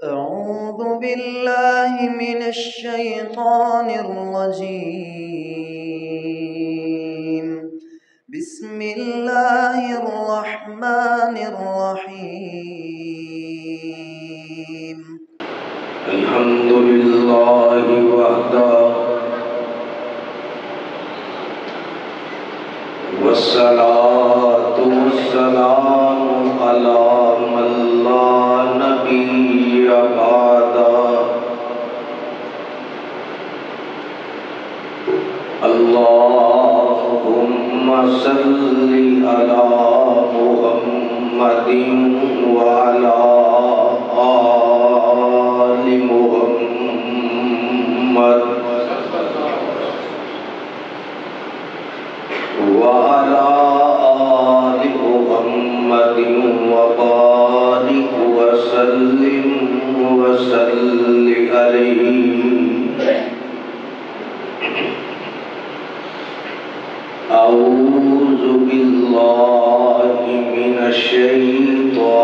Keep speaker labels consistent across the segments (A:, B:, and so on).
A: أعوذ بالله من الشيطان الرجيم. بسم الله الرحمن الرحيم.
B: الحمد لله وحده والصلاة والسلام على من لا نبي بعده. اللهم صل على محمد وعلى آل محمد وعلى آل محمد وبارك وسلم عليه. أعوذ بالله من الشيطان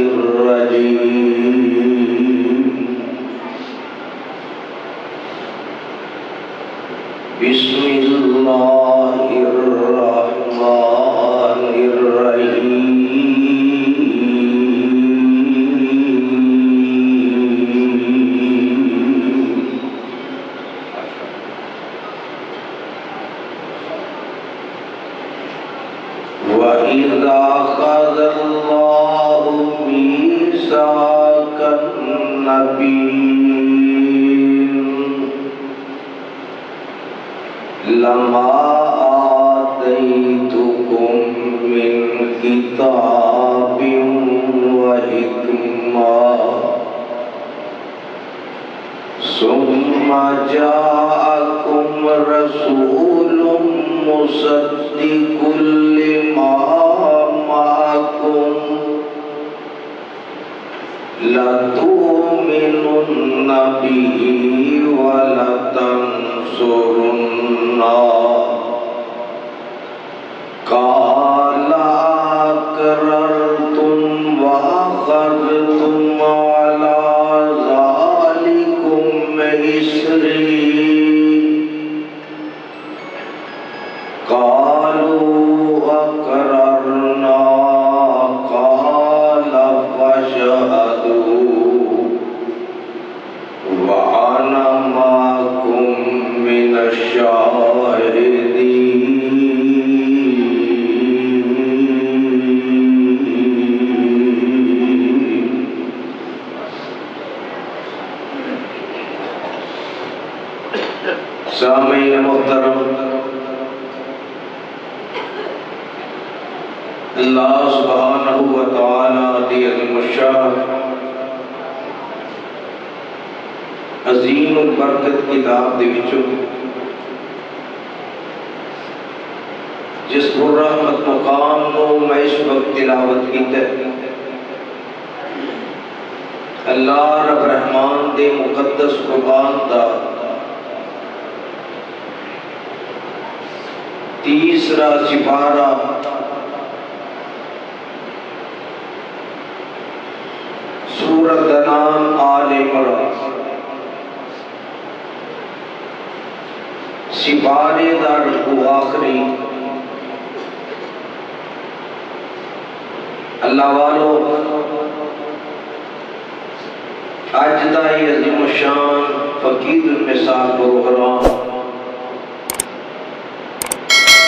B: الرجيم. بسم الله الرحمن الرحيم. وَإِذَا أَخَذَ اللَّهُ مِيثَاقَ النَّبِيِّينَ لَمَا آتَيْتُكُم مِّن كِتَابٍ وَحِكْمَةٍ ثُمَّ جَاءَكُمْ رَسُولٌ مُصَدِّقٌ لِّمَا مَعَكُمْ لَتُؤْمِنُنَّ بِهِ وَلَتَنصُرُنَّهُ قَالَ أَقْرَرْتُمْ وَأَخَذْتُمْ عَلَىٰ ذَٰلِكُمْ إِصْرِي قَالُوا أَقْرَرْنَا قَالَ فَاشْهَدُوا وَأَنَا مَعَكُمْ مِنَ الشَّاهِدِينَ. سامعین محترم، اللہ سبحانہ و تعالیٰ دی عظیم الشان عظیم البرکت کتاب دے وچوں جس پررحمت مقام کو میں اس وقت تلاوت کیتا ہے، اللہ رب رحمان دے مقدس قرآن دا تیسرا سپارہ سورۃ نام آل عمران سپارے دا رکو آخری. اللہ والو، آج دا ہی عظیم الشان فقید المثال پروگرام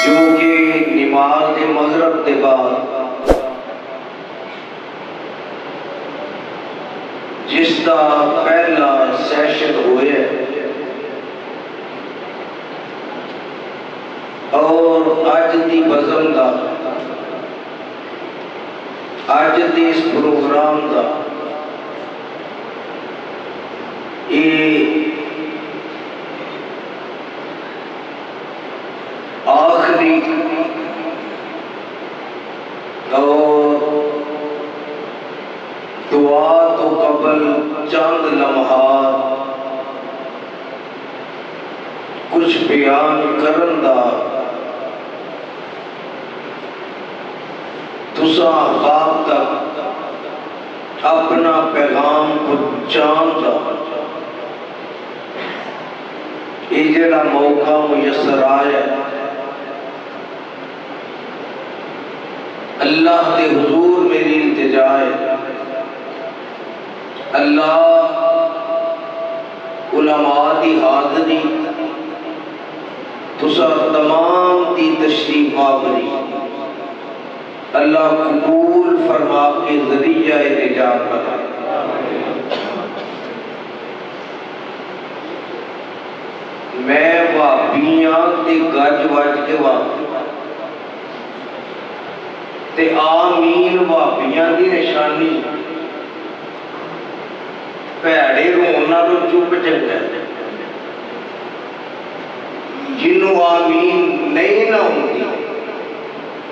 B: جو کہ نماز مغرب کے بعد جس کا پہلا سیشن ہوئے اور آج دی بزم دا آج دی اس پروگرام دا آخری اور دعا تو قبل چند لمحات کچھ بیان کرن دا تسا خواب تک اپنا پیغام پہنچاؤں یہ جڑا موقع میسر آیا اللہ کے حضور میری التجا ہے اللہ علماء دی حاضری تسا تمام دی تشریف آوری اللہ قبول فرما کے ذریعہ نجات بنا میں وابیاں تے گج وج کے تے آمین وابیاں دی نشانی پیڑے رونا تو چپ چنگا جنوں آمین نہیں نہ ہوندی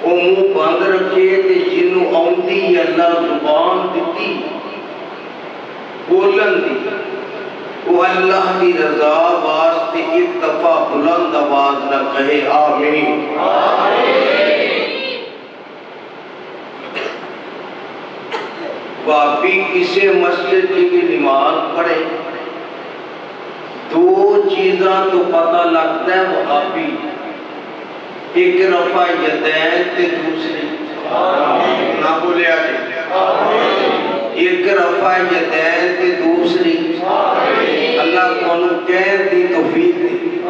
B: وہ منہ بند رکھے تے جنوں آندی اللہ زبان دیتی بولن دی وہ اللہ کی رضا واسطے ایک دفعہ بلند آواز نہ کہے آمین وابی کسے مسجد کی نماز پڑھے دو چیزاں تو پتہ لگتا ہے وابی ایک رفع یدین تے دوسری نہ بولے آگے ایک رفع یدین تے دوسری اللہ کو انہوں کہہ دی توفیق دی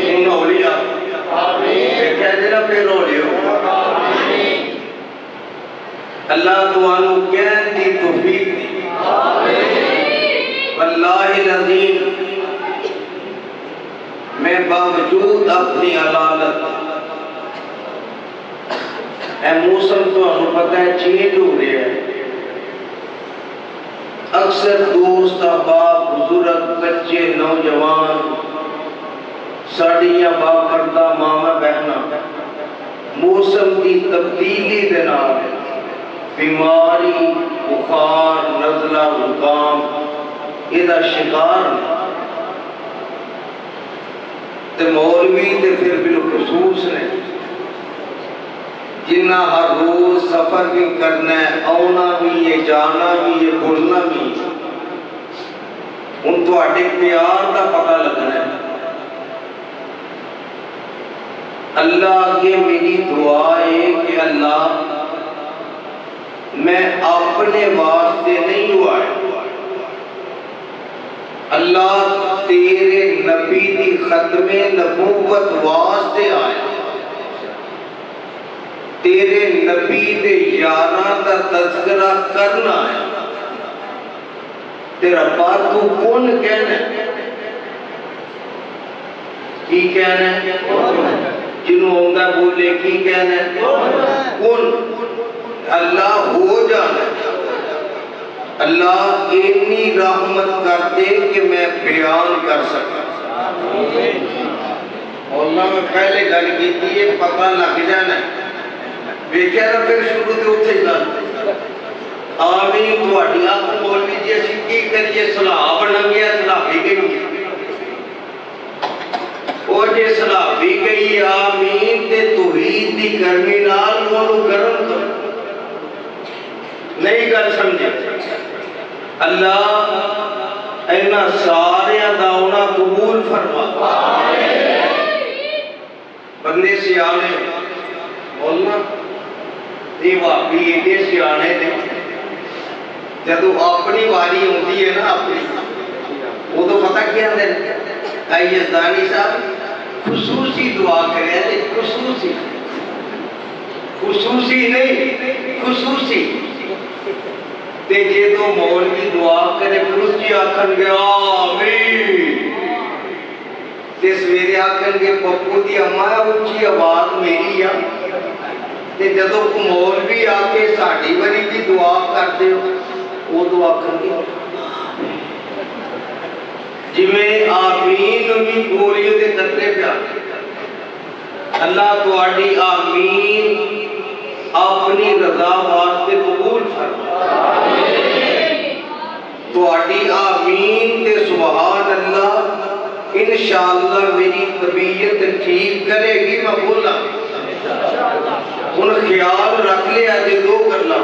B: انہوں اولیاء کہہ دینا پھر اولیاء اللہ تو انہوں کہہ دی توفیق دی واللہ العظیم میں باوجود اپنی علالت اے موسم تو انہوں پتہ ہے چینج ہو رہے ہیں اکثر دوست احباب بزرگ بچے نوجوان ساڑیاں باپ کردہ ماما بہنا موسم کی تبدیلی دینا بیماری بخار نزلہ زکام یہ شکار تے مولوی تے پھر بالخصوص نے جنہ ہر روز سفر بھی کرنا ہے آنا بھی ہے جانا بھی ہے بولنا بھی ان تو اڈے پیار کا پتہ لگنا ہے اللہ آگے میری دعا ہے کہ اللہ میں اپنے واسطے نہیں ہوا ہے اللہ تیرے نبی دی ختم نبوت واسطے آئے تیرے نبی دے یاراں دا تذکرہ کرنا ہے تیرا بات تو کون کہنا ہے کی کہنا ہے جنہوں ہوندہ بولے کی کہنا ہے کون اللہ ہو جانا ہے اللہ اتنی رحمت کر دے کہ میں بیان کر سکتا مولانا میں پہلے گل کی تھی پتہ لگ جانا ہے ویکھیا نا پھر شروع تے اتھے گل آمین تواڈی اکھ مولوی جی اسی کی کریے صلاح بن گیا صلاح بھی گئی او جے صلاح بھی گئی آمین تے توحید دی گرمی نال اونوں گرم کرو نہیں گل سمجھے اللہ اینا سارے داؤنا قبول فرما بندے سیانے بولنا یہ واقعی ایڈے سیانے دے جدو اپنی واری ہوتی ہے نا اپنی وہ تو پتہ کیا دے یزدانی صاحب خصوصی دعا کرے ہیں خصوصی نہیں خصوصی تے جے تو مولوی دعا کرے خصوصی آکھن گے آمین تے سویرے آکھن گے پپو دی اماں اونچی آواز میری آ تے جدو مولوی آ کے ساڈی وری دی دعا کر دے وہ دعا کر گے جی میں آمین بھی گولیوں دے قطرے پہ اللہ تواڈی آمین اپنی رضا واسطے قبول فرما تواڈی آمین تے سبحان اللہ انشاءاللہ میری طبیعت ٹھیک کرے گی میں بولا ان خیال رکھ لیا جے دو کرنا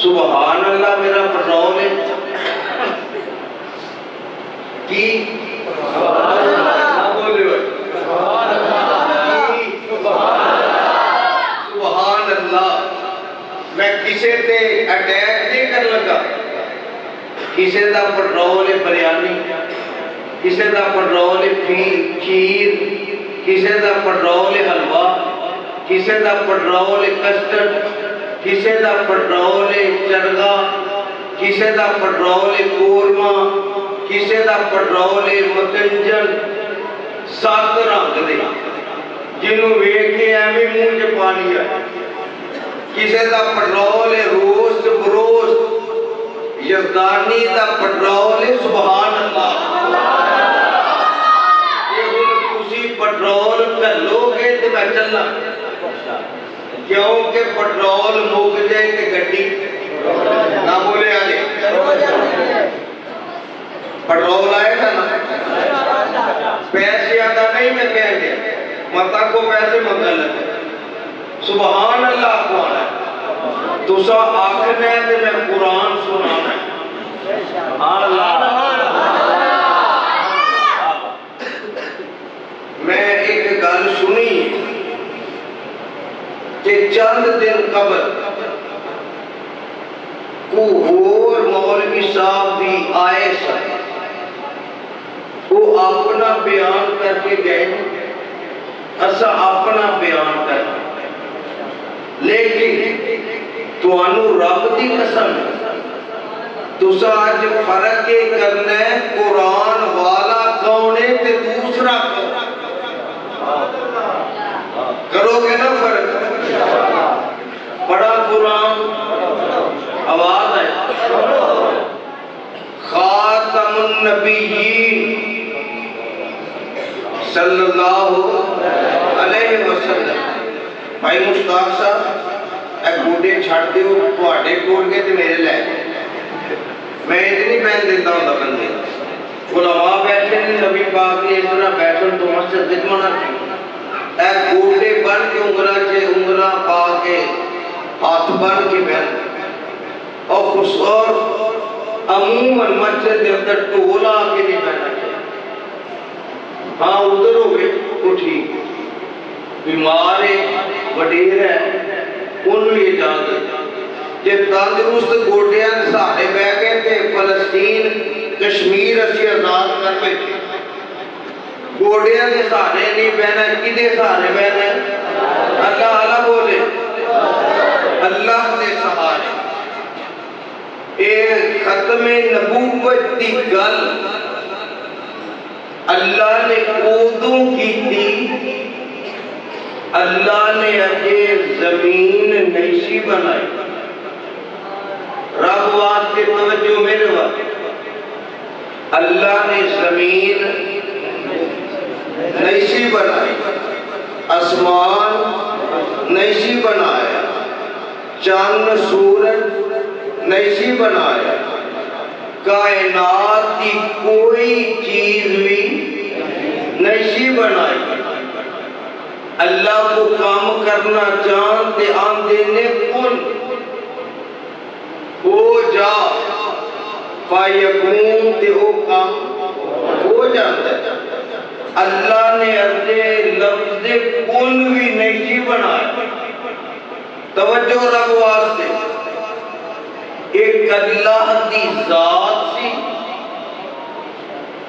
B: سبحان اللہ میرا پیٹرول ہے کی سبحان اللہ میں کسے تے اٹیک نہیں کر لگا کسے دا پیٹرول ہے بریانی کسے دا پیٹرول ہے کھیر کسے دا پیٹرول ہے حلوہ کسے دا پیٹرول ہے کسٹرڈ کسے دا پیٹرول ہے چرگا کسے دا پیٹرول ہے قورمہ کسے دا پیٹرول ہے مکنجن سات رنگ دے جنہوں ویکھ کے ایویں منہ چ پانی ہے کسے دا پیٹرول ہے روسٹ بروسٹ یزدانی دا پیٹرول ہے سبحان اللہ یہ تسی پیٹرول گھلو گے تے میں چلنا کیونکہ پیٹرول مک جائے تے گڈی نہ بولے آجے پیٹرول آئے گا نا پیسے آدھا نہیں میں کہیں گے متا کو پیسے مگر لگے سبحان اللہ کو آنا ہے تو سا آخر ہے کہ میں قرآن سنانا ہے سبحان اللہ میں ایک گل سنی کہ چند دن قبل کو اور مولوی صاحب بھی آئے سن وہ اپنا بیان کر کے گئے اسا اپنا بیان کر لیکن تو انو رب دی قسم تو سا آج فرق کرنا ہے قرآن والا کون ہے تے دوسرا کون کرو گے نا فرق پڑھا قرآن آواز ہے خاتم النبیین صلی اللہ علیہ وسلم بھائی مشتاق صاحب ایک گوڑے چھڑ دے ہو تو آٹے کوڑ گئے تھے میرے لئے میں اتنی پہن دیتا ہوں دا بندے علماء بیٹھے نے نبی پاک نے اس طرح بیٹھن تو مسجد دجمانہ کی ایک گوڑے بن کے انگرہ پا کے ہاتھ بن کے بہن اور خصور عموماً مسجد دے اندر ٹولا کے نہیں بہنا چاہیے ہاں ادھر ہو گئے تو ٹھیک بیمار ہے وڈیر ہے انہوں یہ اجازت جب تندرست گوڑیاں سارے بہ گئے تھے فلسطین کشمیر اسی آزاد کر بیٹھے گوڑیاں دے سارے نہیں بہنا کدے سارے بہنا اللہ اللہ بولے اللہ دے سہارے ایک ختم نبوت دی گل اللہ نے کودوں کی تھی اللہ نے اجے زمین نیشی بنائی رب واسطے توجہ میرے واسطے اللہ نے زمین نیشی بنائی آسمان نیشی بنایا چاند سورج نیشی بنایا کائنات کی کوئی چیز بھی نیشی بنائی اللہ کو کام کرنا چاہتے آندے نے کن ہو جا فائقون تے ہو کام ہو جاتا ہے اللہ نے اردے لفظ کن بھی نیشی بنایا توجہ رب واسطے ایک اللہ دی ذات سی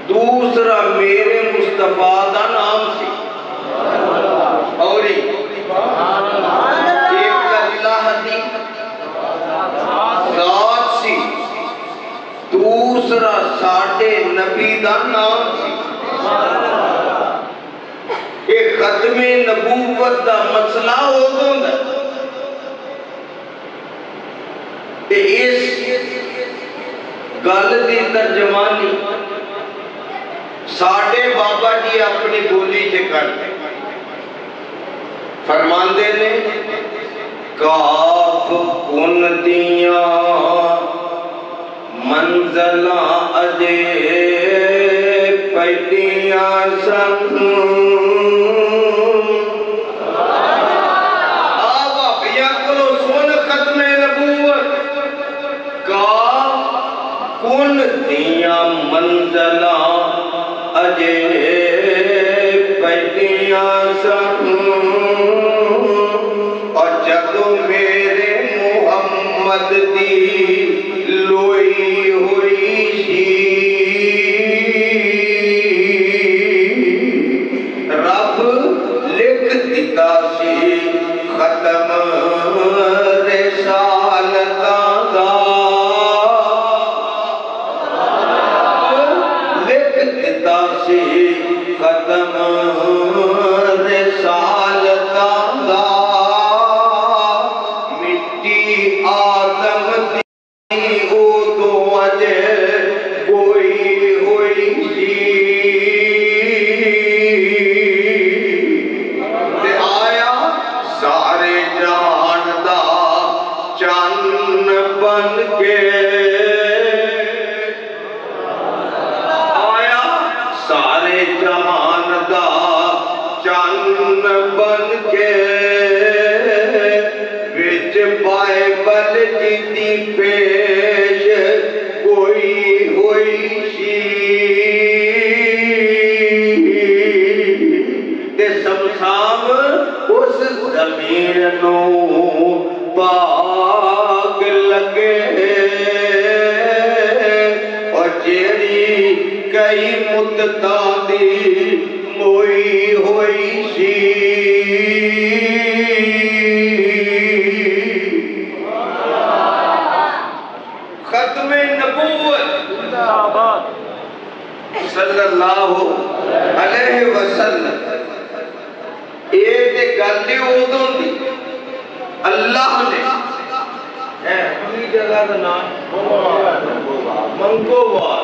B: دوسرا میرے مصطفیٰ دا نام سی اور ایک اللہ دی ذات سی دوسرا ساڑھے نبی دا نام سی ایک ختم نبوت دا مسئلہ ہو دوں گا اس گل دی ترجمانی ساڑھے بابا جی اپنی بولی سے کرتے فرماندے نے کاف کن دیاں منزلہ اجے پیٹیاں سن کن دیاں منزلاں اجے پہلیاں سن اور جدو میرے محمد دی لوئی ہوئی سی رب لکھ دیتا سی ختم رسالتاں دا لکھ دیتا سی ختم رسالتاں دا مٹی آدم دی اودو اجے کوئی ہوئی سی تے آیا سارے جہان دا چن بن کے آیا سارے جہان دا چن بن کے وچ بائبل جیتی پیش کوئی ہوئی سی تے سمسام اس زمین نو پاک لگے اور جیڑی کئی مدتاں دی موئی ہوئی سی ختم نبوت صلی اللہ علیہ وسلم ایک گلی اودوں دی اللہ نے اپنی جگہ دا نام منگووار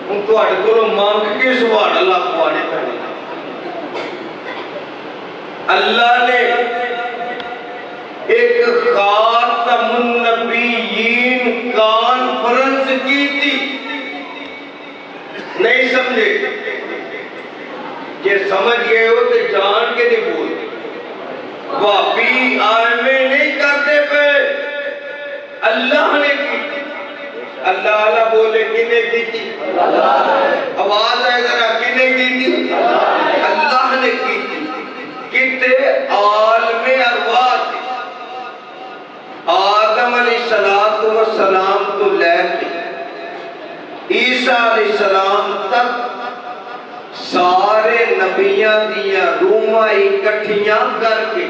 B: ان تو آڑے کلو مانگ کے سوار اللہ کو آڑے کرنے اللہ نے ایک خاتم النبیین کانفرنس کی تھی نہیں سمجھے کہ سمجھ گئے ہو تو جان کے نہیں بولتے واپی آئے نہیں کرتے پہ اللہ نے کی اللہ اللہ بولے کنے کی تھی آواز ہے ذرا کنے کی تھی اللہ نے کی تھی کتے عالم ارواح تھی آدم علیہ السلام تو لے کے عیسیٰ علیہ السلام تک سارے نبیاں دیاں رومہ اکٹھیاں کر کے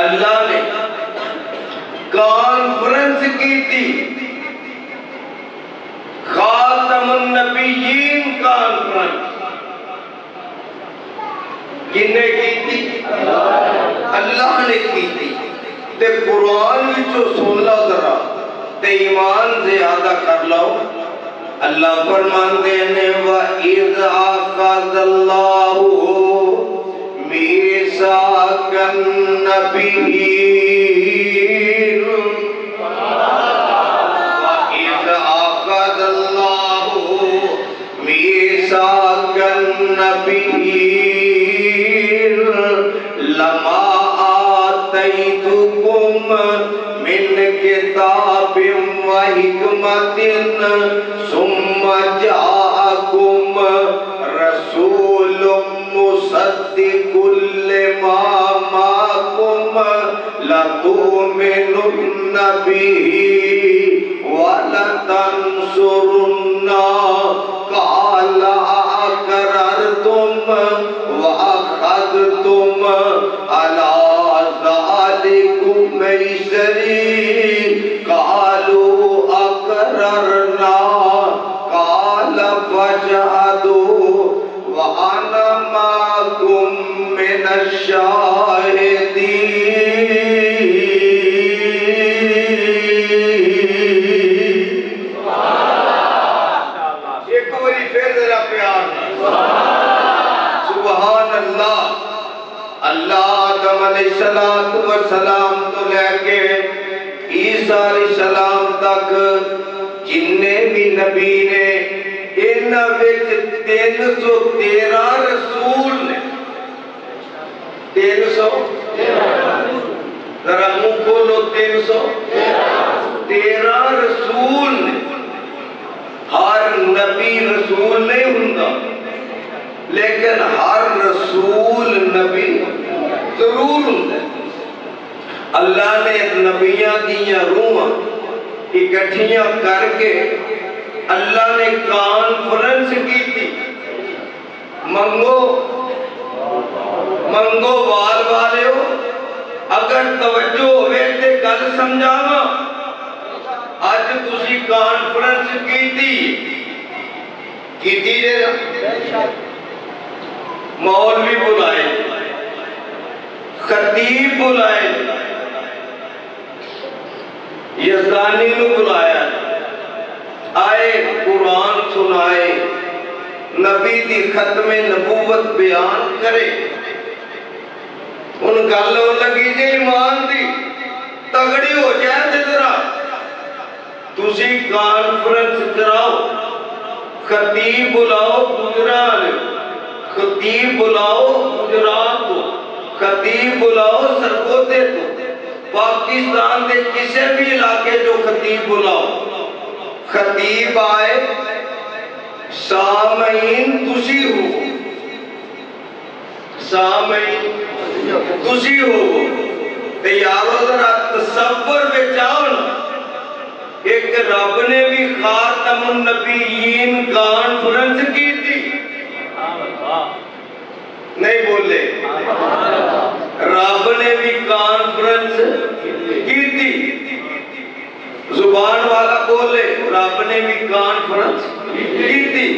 B: اللہ نے کانفرنس کی تھی خاتم النبیین کانفرنس کنے کی تھی اللہ نے کی تھی تے قرآن وچوں سن لو ذرا تے ایمان زیادہ کر لو اللہ فرماندے نے وَإِذْ أَخَذَ اللَّهُ مِيثَاقَ النَّبِيِّينَ وَإِذْ أَخَذَ اللَّهُ مِيثَاقَ النَّبِيِّينَ لَمَا آتَيْتُكُمْ مِنْ كِتَابٍ وَحِكْمَةٍ ثُمَّ جَاءَكُمْ رَسُولٌ مُصَدِّقٌ لِمَا مَعَكُمْ لَتُؤْمِنُنَّ بِهِ وَلَتَنْصُرُنَّهُ قَالَ أَقْرَرْتُمْ وَأَخَذْتُمْ عَلَى ذَلِكُمْ إِصْرِي قَالُوا أَقْرَرْنَا قَالَ فَاشْهَدُوا وَأَنَا مَعَكُمْ مِنَ الشَّاهِدِينَ ایک باری پھر ذرا پیار سبحان اللہ اللہ آدم علیہ السلام تو لے کے عیسیٰ علیہ السلام تک جننے بھی نبی نے انہاں وچ 313 رسول نے 313 ذرا منہ کھولو 313 رسول نبی رسول نہیں ہوندا، لیکن ہر رسول نبی ضرور ہوندا۔ اللہ نے نبیاں دیاں روحاں اکٹھیاں کر کے اللہ نے کانفرنس کی تھی، منگو وال والے ہو، اگر توجہ ہوئے تے گل سمجھاواں۔ اج تسی کانفرنس کیتی جے مولوی بلائے، خطیب بلائے، یزدانی نو بلایا، آئے قرآن سنائے، نبی دی ختم نبوت بیان کرے۔ ان گلوں لگی جے ایمان دی تگڑی ہو جائے تے ذرا تسی کانفرنس کراؤ، خطیب بلاؤ گجرات، خطیب بلاؤ گجرات کو، خطیب بلاؤ سرگوتے کو، پاکستان دے کسے بھی علاقے جو خطیب بلاؤ، خطیب آئے، سامعین تسی ہو، سامعین تسی ہو۔ تے یارو ذرا تصور بچاؤ، ایک رب نے بھی خاتم النبیین کانفرنس کی تھی، نہیں بولے، رب نے بھی کانفرنس کی تھی، زبان والا بولے، رب نے بھی کانفرنس کی تھی،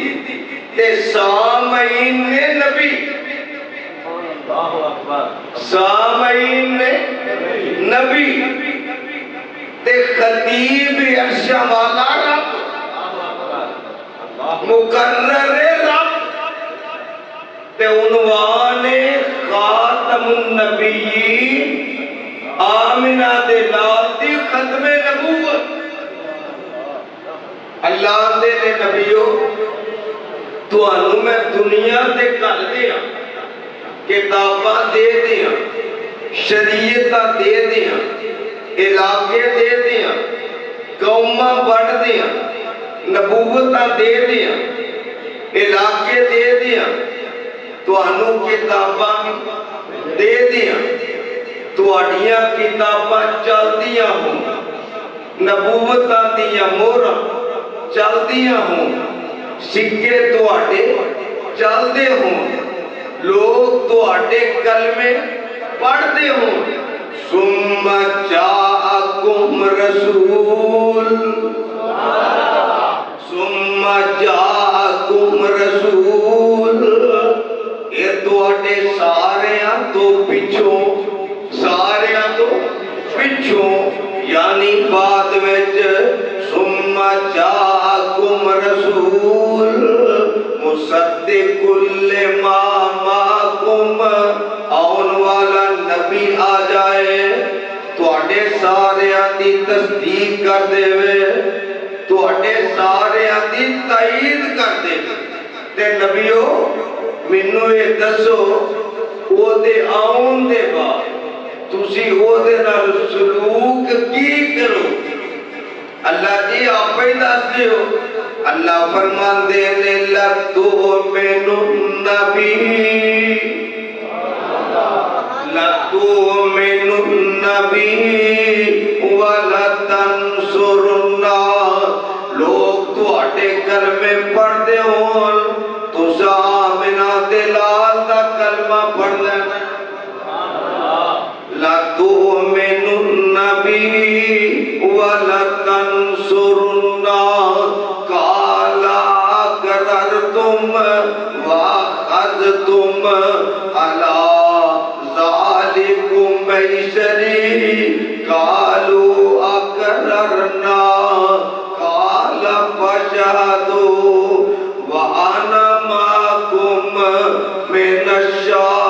B: تے سامعین نے نبی، سامعین نے نبی، تے خطیب عرش والا رب، مقرر رب، تے عنوان خاتم النبیین آمنہ دے لال دی ختم نبوت۔ اللہ دے نے نبیوں تو انہوں میں دنیا دے کر دیا، کتاباں دے دیا، شریعتہ دے دیا، علاقے دے دیا، قوماں بڑھ دیا، نبوتہ دے دیا، علاقے دے دیا، تو انہوں کتاباں دے دیا، تو اڑیاں کتاباں چل دیا ہوں، نبوتہ دیا مورا چل دیا ہوں، سکے تو اڑے چل دے ہوں، لوگ تو اڑے کلمے پڑھ دے ہوں۔ ثم جاءکم رسول، ثم جاءکم رسول، یہ تو اڑے ساریاں تو پچھوں، ساریاں تو پچھوں، یعنی بعد وچ ثم جاءکم رسول مصدق لما معکم، آن والا نبی آ جائے تو اڑے ساریاں دی تصدیق کر دے وے، تو اڑے ساریاں دی تائید کر دے وے۔ تے نبیو منو یہ دسو او دے آن دے بعد تسی او دے نال سلوک کی کرو؟ اللہ جی آپ ہی دس دیو۔ اللہ فرمان دینے لَتُؤْمِنُ النَّبِي، لَتُؤْمِنُ النَّبِي وَلَتَنْصُرُنَّا، لوگ تو اٹھے کلمے پڑھ دے ہون تو آمنہ دلال دا کلمہ پڑھ دے، لَتُؤْمِنُ النَّبِي وَلَتَنْصُرُنَّا، قَالَ أَقْرَرْتُمْ وَأَخَذْتُمْ عَلَىٰ ذَلِكُمْ إِصْرِي، قَالُوا أَقْرَرْنَا، قَالَ فَاشْهَدُوا وَأَنَا مَعَكُمْ مِنَ الشَّاهِدِينَ۔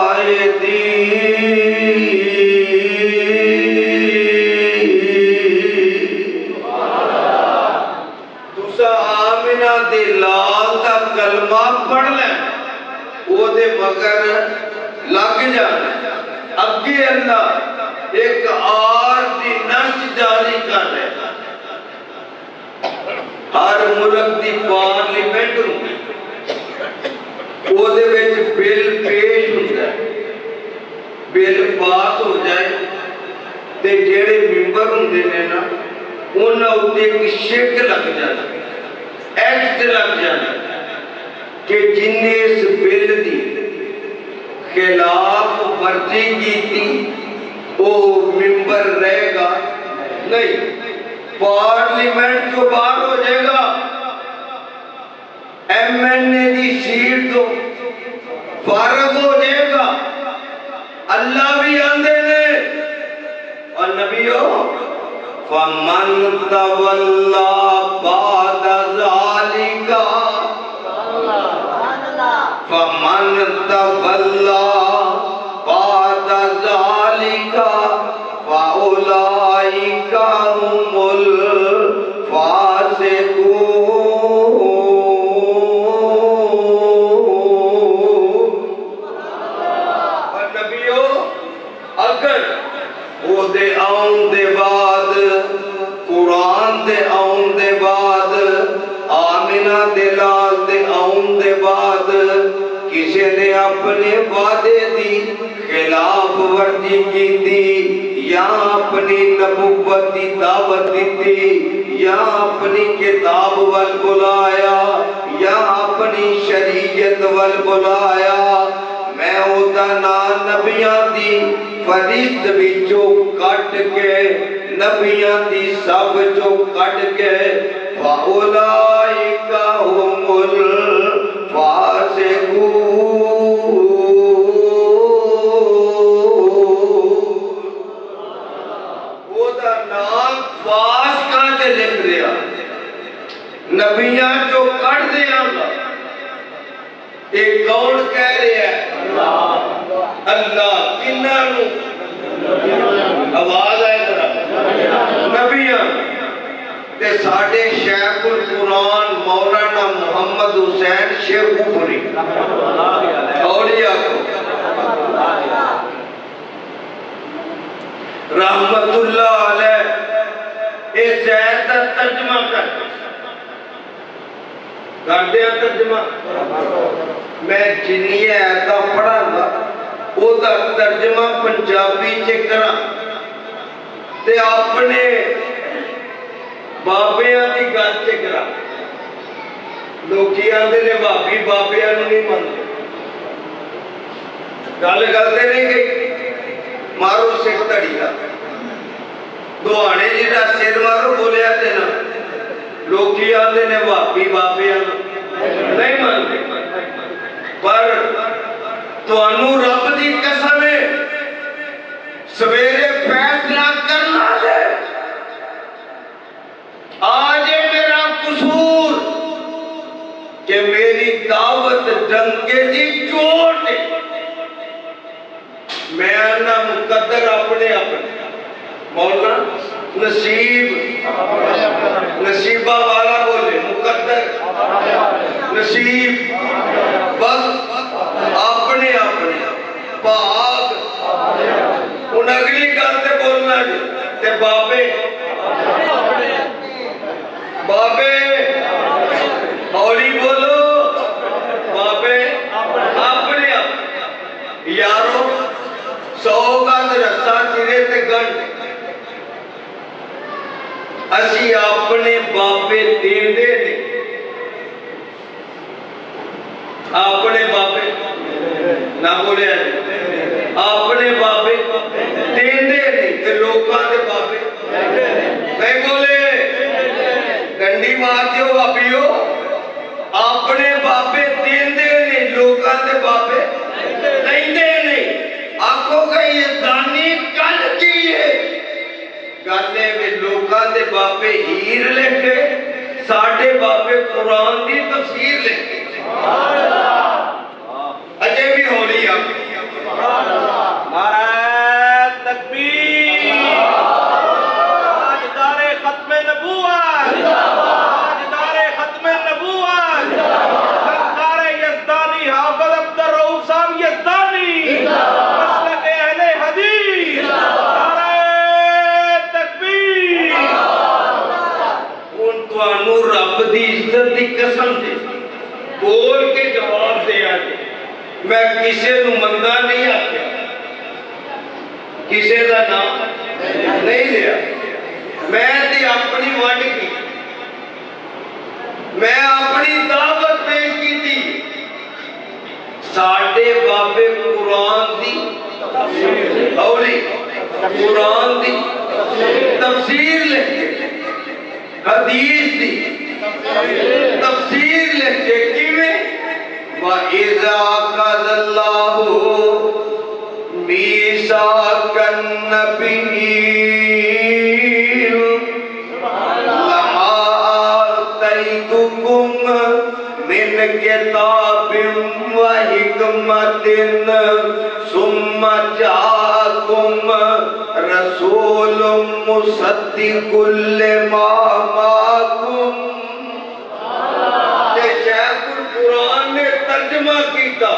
B: لال دا کلمہ پڑھ لیں، وہ دے مگر لگ جانے، اگے اللہ ایک آر دی نش جاری کر رہے، ہر ملک دی پان پارلیمنٹ ہوندی او دے وچ بل پیش ہوندا ہے بل پاس ہو جائے تے جڑے ممبر ہوندے نے نا انہاں اُتے ایک شک لگ جاندی ایکٹ لگ جاندی کہ جن نے اس بل دی خلاف ورزی کی تھی وہ ممبر رہے گا نہیں پارلیمنٹ جو باہر ہو جائے گا ایم این اے دی سیٹ تو فارغ ہو جائے گا اللہ بھی آندے نے اور نبیوں فَمَنْ تَوَلَّى بَعْدَ ذَلِكَ فَمَنْ تَوَلَّى بَعْدَ ذَلِكَ فَأُولَئِكَ هُمُ الْفَاسِقُونَ اور نبیوں اگر وہ دے آن دے بعد قرآن دے آن دے بعد آمنہ دے لال دے آن دے بعد کسی نے اپنے وعدے دی خلاف ورزی کی تھی یا اپنی نبوت دی دعوت دی تھی یا اپنی کتاب وال بلایا یا اپنی شریعت وال بلایا میں اودا نا نبیاں دی فرشت بچو کٹ کے نبیاں دی سب جو کٹ کے فَأُولَئِكَ هُمُ الْفَاسِقُونَ اودا نام فاس کا تے لکھ دیا نبیاں جو کٹ دیا ایک کون کہہ رہے ہیں اللہ کنہاں آواز آئے ذرا نبیاں تے ساڑھے شیخ القرآن مولانا محمد حسین شیخ اوپری اولیاء کو رحمت اللہ علیہ اس آیت کا ترجمہ کر دیا ترجمہ میں جنی آیتہ پڑھا گا وہ دا ترجمہ پنجابی چکرہ تے اپنے بابیاں دی گل چکرہ لوگی آندے نے بابی بابیاں نہیں مانتے گل گلتے نہیں گئی مارو سکھ تڑی دا دوہانے جی دا سر مارو بولیا دینا لوگی آندے نے بابی بابیاں نہیں مانتے پر تو انو رب دی قسم ہے سویرے فیصلہ کرنا ہے آج میرا قصور کہ میری دعوت ڈنکے دی چوٹ ہے میں آنا مقدر اپنے مولا نصیبہ والا بولے مقدر نصیب بس اپنے پاک ان اگلی گلتے بولنا جی تے بابے ہولی بولو بابے اپنے یارو 100 گز رسا سرے تے گنڈ اسی اپنے بابے دیندے نے اپنے بابے نہ بولے اپنے بابے دیندے نے تے لوکاں دے بابے نہیں بولے گنڈی مار دیو بابیو اپنے بابے دیندے نے لوکاں دے بابے دیندے نے آنکھوں کا یہ دانی کل کی ہے گانے میں لوکاں دے بابے ہیر لے کے ساڑھے بابے قرآن دی تفسیر لے کے اجے بھی ہولی آپ
C: نعرہ تکبیر تاجدار ختم نبوت تاجدار ختم نبوت سرکار یزدانی حافظ عبدالرؤوف صاحب یزدانی مسلک اہل حدیث نعرہ تکبیر
B: ان توانو رب دی عزت دی قسم دے بول کے جواب دے آجے میں کسے نو مندہ نہیں آکیا کسے دا نام نہیں لیا میں تی اپنی وانڈ کی میں اپنی دعوت پیش کی تھی ساڑھے بابے قرآن دی اولی قرآن دی تفسیر لکھے حدیث دی تفسیر لکھے کی میں وَإِذَا قَضَى اللَّهُ مِيثَاقَ النَّبِيِّينَ لَمَا آتَيْتُكُم مِّن كِتَابٍ وَحِكْمَةٍ ثُمَّ جَاءَكُمْ رَسُولٌ مُصَدِّقٌ لِمَا مَعَكُمْ شیخ القرآن نے ترجمہ کیتا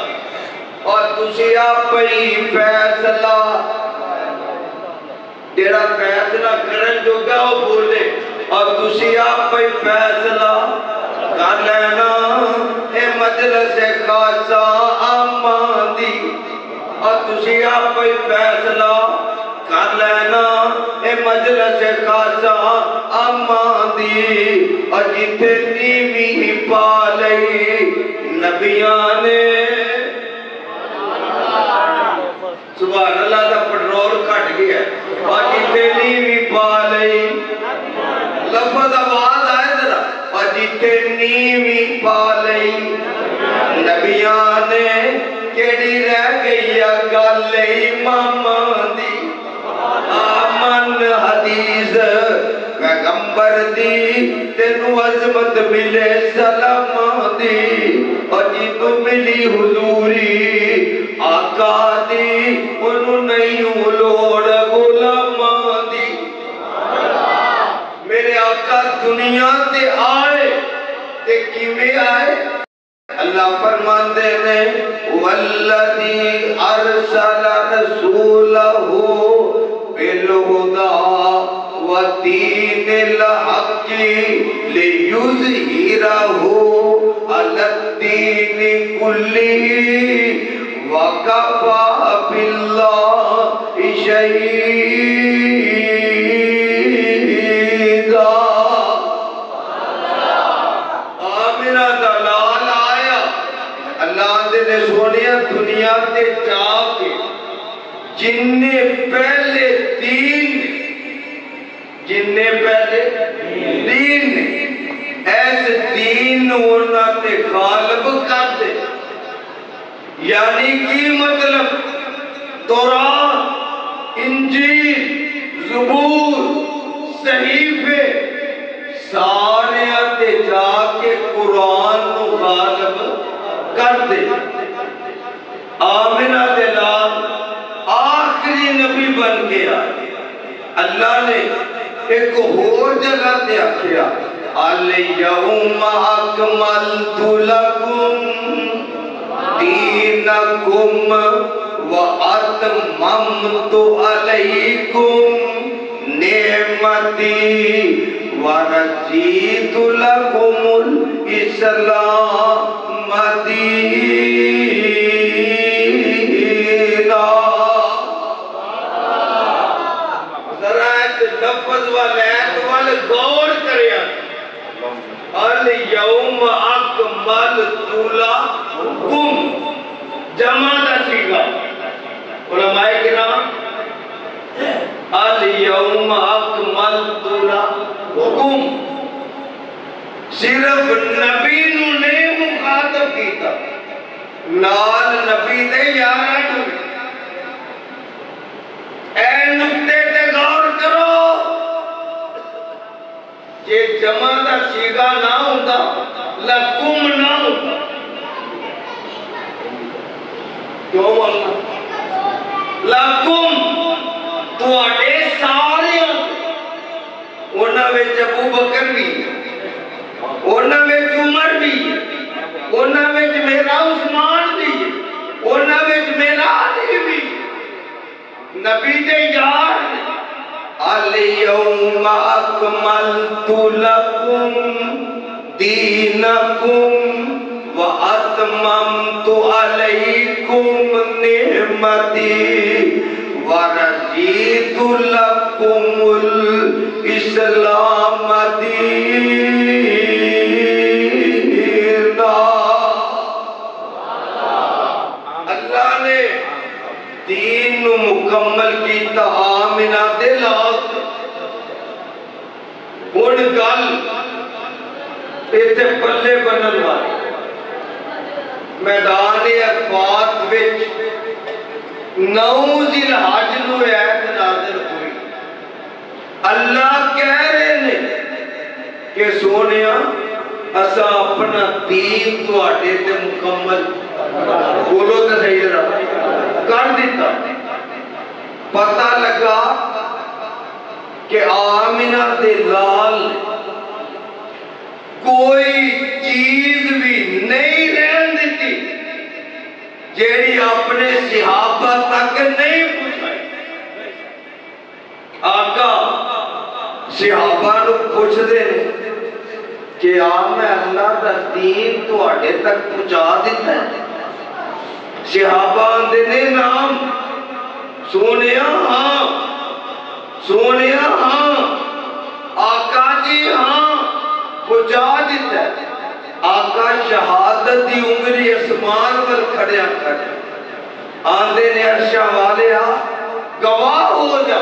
B: اور تسی آپئی فیصلہ تیرا فیصلہ کرن جو گا وہ بولے اور تسی آپئی فیصلہ کر لینا اے مجلس خاصہ امان دی اور تسی آپئی فیصلہ کر لینا اے مجلس خاصہ امان دی اور جتے نیمی پا لئی نبیان نے سبحان اللہ دا پٹرول کٹ گیا اور جتے نیمی پا لئی لفظ آواز آئے ذرا اور جتے نیمی پا لئی نبیان نے کیڑی رہ گئی گل امام دی آمن حدیث پیغمبر دی تینو عظمت ملے سلام دی اور جیتو ملی حضوری آقا دی انہوں نہیں لوڑ غلام دی میرے آقا دنیا تے آئے تے کیویں آئے اللہ فرماندے نے والذی ارسل رسولہ بالہدی ودین الحق لیظہرہ علی الدین کلہ وکفی باللہ شہیدا آمینہ دلال آیا اللہ نے سونیا دنیا تے چاہ کے جننے پہلے دین ایسے دین ہونا تے غالب کر دے یعنی کی مطلب تورات انجیل زبور صحیفے سارے تے جا کے قرآن کو غالب کر دے آمنہ دلال آخری نبی بن گیا اللہ نے ایک اور جگہ تے آکھیا الیوم اکملت لکم دینکم واتممت علیکم نعمتی ورضیت لکم الاسلام دینا لفظ والایت والے غور کریا الیوم اکملت لکم جمع دا سیگا علماء کرام الیوم اکملت لکم صرف نبی نے مخاطب کیتا نال نبی دے یاران اے نکتے تے غور کرو یہ جمع دا سیگا نہ ہوتا لکم نہ ہوتا کیوں اللہ لکم تو اٹھے سارے انہاں وچ ابو بکر بھی انہاں وچ عمر بھی انہاں وچ میرا عثمان بھی انہاں وچ میرا علی بھی نبی دے یار اليوم اکملت لکم دینکم واتممت علیکم نعمتی ورضیت لکم الاسلام دینا۔ اللہ نے دین نو مکمل کیتا آمنہ دے لال ہن گل ایتھے پلے بنن والی میدان عرفات وچ 9 ذی الحج نو ایت نازل ہوئی۔ اللہ کہہ رہے نے کہ سونیا اسا اپنا دین تواڈے تے مکمل بولو تے صحیح کر دیتا۔ پتہ لگا کہ آمنہ دے لال کوئی چیز بھی نہیں رہن دیتی جیڑی اپنے صحابہ تک نہیں پوچھائی۔ آقا صحابہ نو پوچھ دے کہ میں اللہ دا دین تواڈے تک پہنچا دیتا ہے؟ صحابہ آندے نے نام سونیا ہاں، سونیا ہاں، آقا جی ہاں پہنچا دیتا ہے۔ آقا شہادت دی انگلی اسمان پر کھڑیا کھڑے آندے نے عرشہ والے گواہ ہو جا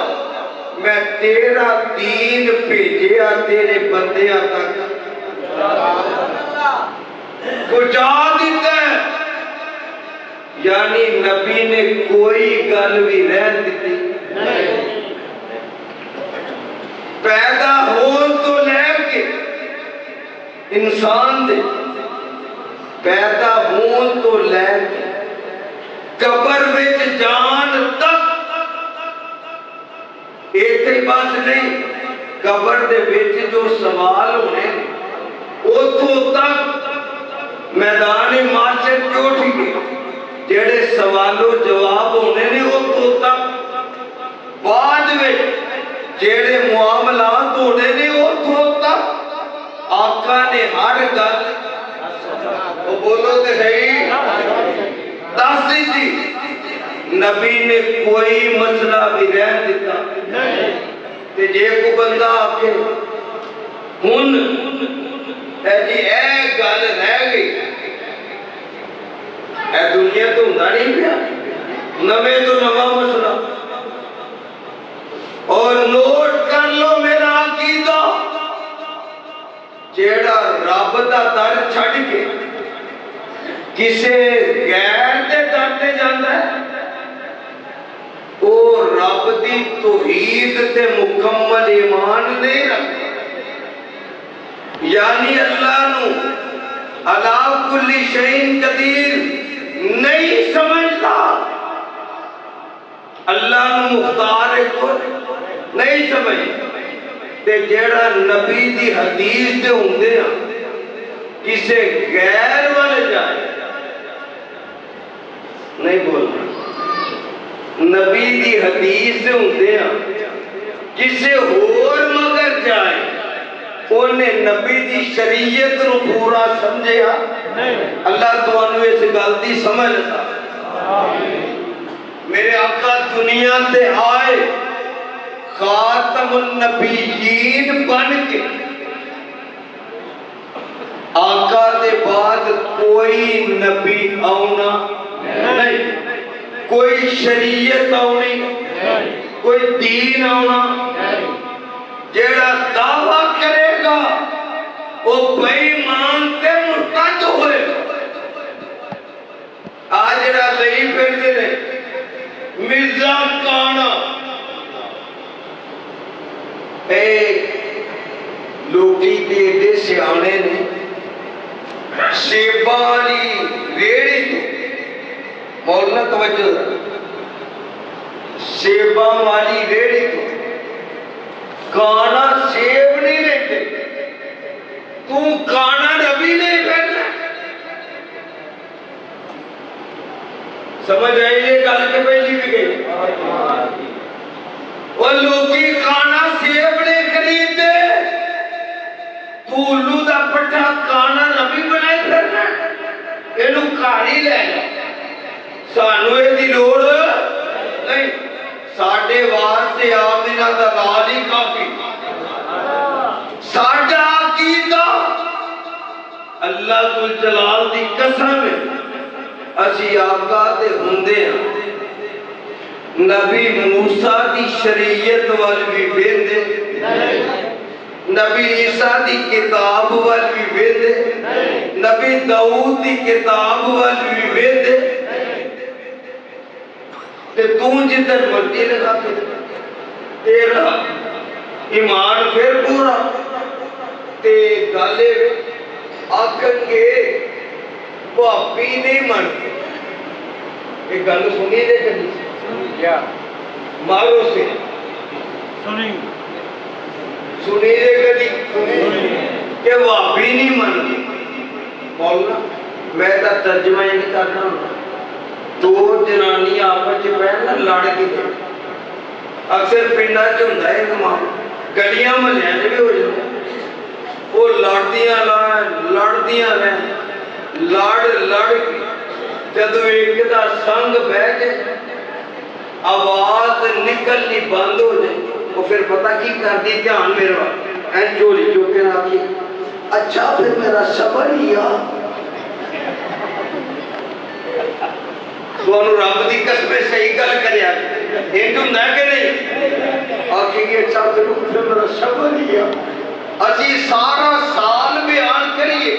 B: میں تیرا دین بھیجیا تیرے بندیاں تک پہنچا دیتا ہے۔ یعنی نبی نے کوئی گل بھی رہن دیتی پیدا ہون تو لے کے انسان دے پیدا ہون تو لے کے قبر وچ جان تک ایک ہی بات نہیں، قبر دے وچ جو سوال ہونے اتھوں تک میدان معاشر کیوں ٹھیک جڑے سوالوں جواب ہونے نے اتھوں تک بعد میں جڑے معاملات ہونے نے اتھوں تک آقا نے ہر گل وہ بولو تے صحیح دس دی نبی نے کوئی مسئلہ بھی رہ دیتا تے جے کو بندہ آکے ہن اے جی اے گل رہ گئی اے دنیا تو ہوندا نہیں پیا نویں تو نواں مسئلہ اور نوٹ کر لو میرا عقیدہ جیڑا رب دا در چھڑ کے کسے غیر دے در تے جاندا ہے او رب دی توحید تے مکمل ایمان نہیں رکھتا، یعنی اللہ نو علا کل شیء قدیر نہیں سمجھتا، اللہ نو مختار کو نہیں سمجھتا۔ تے جیڑا نبی دی حدیث دے ہوندے ہیں کسے غیر والے جائے نہیں بولنا، نبی دی حدیث دے ہوندے ہیں کسے اور مگر جائے انہیں نبی دی شریعت رو پورا سمجھیا اللہ تو انہوں اس گل دی سمجھ لیتا۔ میرے آقا دنیا تے آئے خاتم النبیین بن کے، آقا دے بعد کوئی نبی آونا نہیں، کوئی شریعت آونی، کوئی دین آونا، جیڑا دعویٰ کرے گا وہ بے ایمان تے مرتد ہوئے۔ آج جیڑا لئی پھر دے مرزا کانا لوٹی دے سے آنے نے سیبہ والی ریڑی تو مولانا توجہ سیبہ والی ریڑی تو کانا سیب نہیں رہتے تو کانا نبی نہیں پہننا۔ سمجھ آئی یہ گل کے پہلی بھی گئی وہ لوگی کانا سیب نے خریدے تو الو دا پٹھا کانا نبی بنائے پھرنا اینو کاری لے جا سانو اے دی لوڑ نہیں ساڑھے واسطے آمینہ دا لال ہی کافی ساڑھا عقیدہ اللہ ذل جلال دی قسم ہے اسی آقا دے ہوندے ہیں نبی موسیٰ دی شریعت والوی بیندے نبی عیسیٰ دی کتاب والوی بیندے نبی داؤد دی کتاب والوی بیندے تے تون جدر مرتی لگا تیرا ایمان پھر پورا تے گالے آکن کے پاپی نہیں منتے ایک گالو سنی دے کنی کیا مارو سے سنی دے کنی کہ واپی نہیں منتے مولانا میں تا ترجمہ یہ نہیں کرنا ہوں دو جنانی آپس پہنا لڑ کے دے اکثر پنڈا چندہ ہے کمان گلیاں ملیاں بھی ہو جاتا وہ لڑدیاں رہیں لڑ کے جدو ایک دا سنگ بہ کے آواز نکلنی بند ہو جائے وہ پھر پتہ کی کر دی دھیان میرا این چولی چوکے رہا کی اچھا پھر میرا صبر ہی آ تو انہوں رب دی قسم صحیح گل کرے ایک ہم نہ کہ نہیں آکھیں گے اچھا پھر میرا صبر ہی آ اسی سارا سال بیان کریے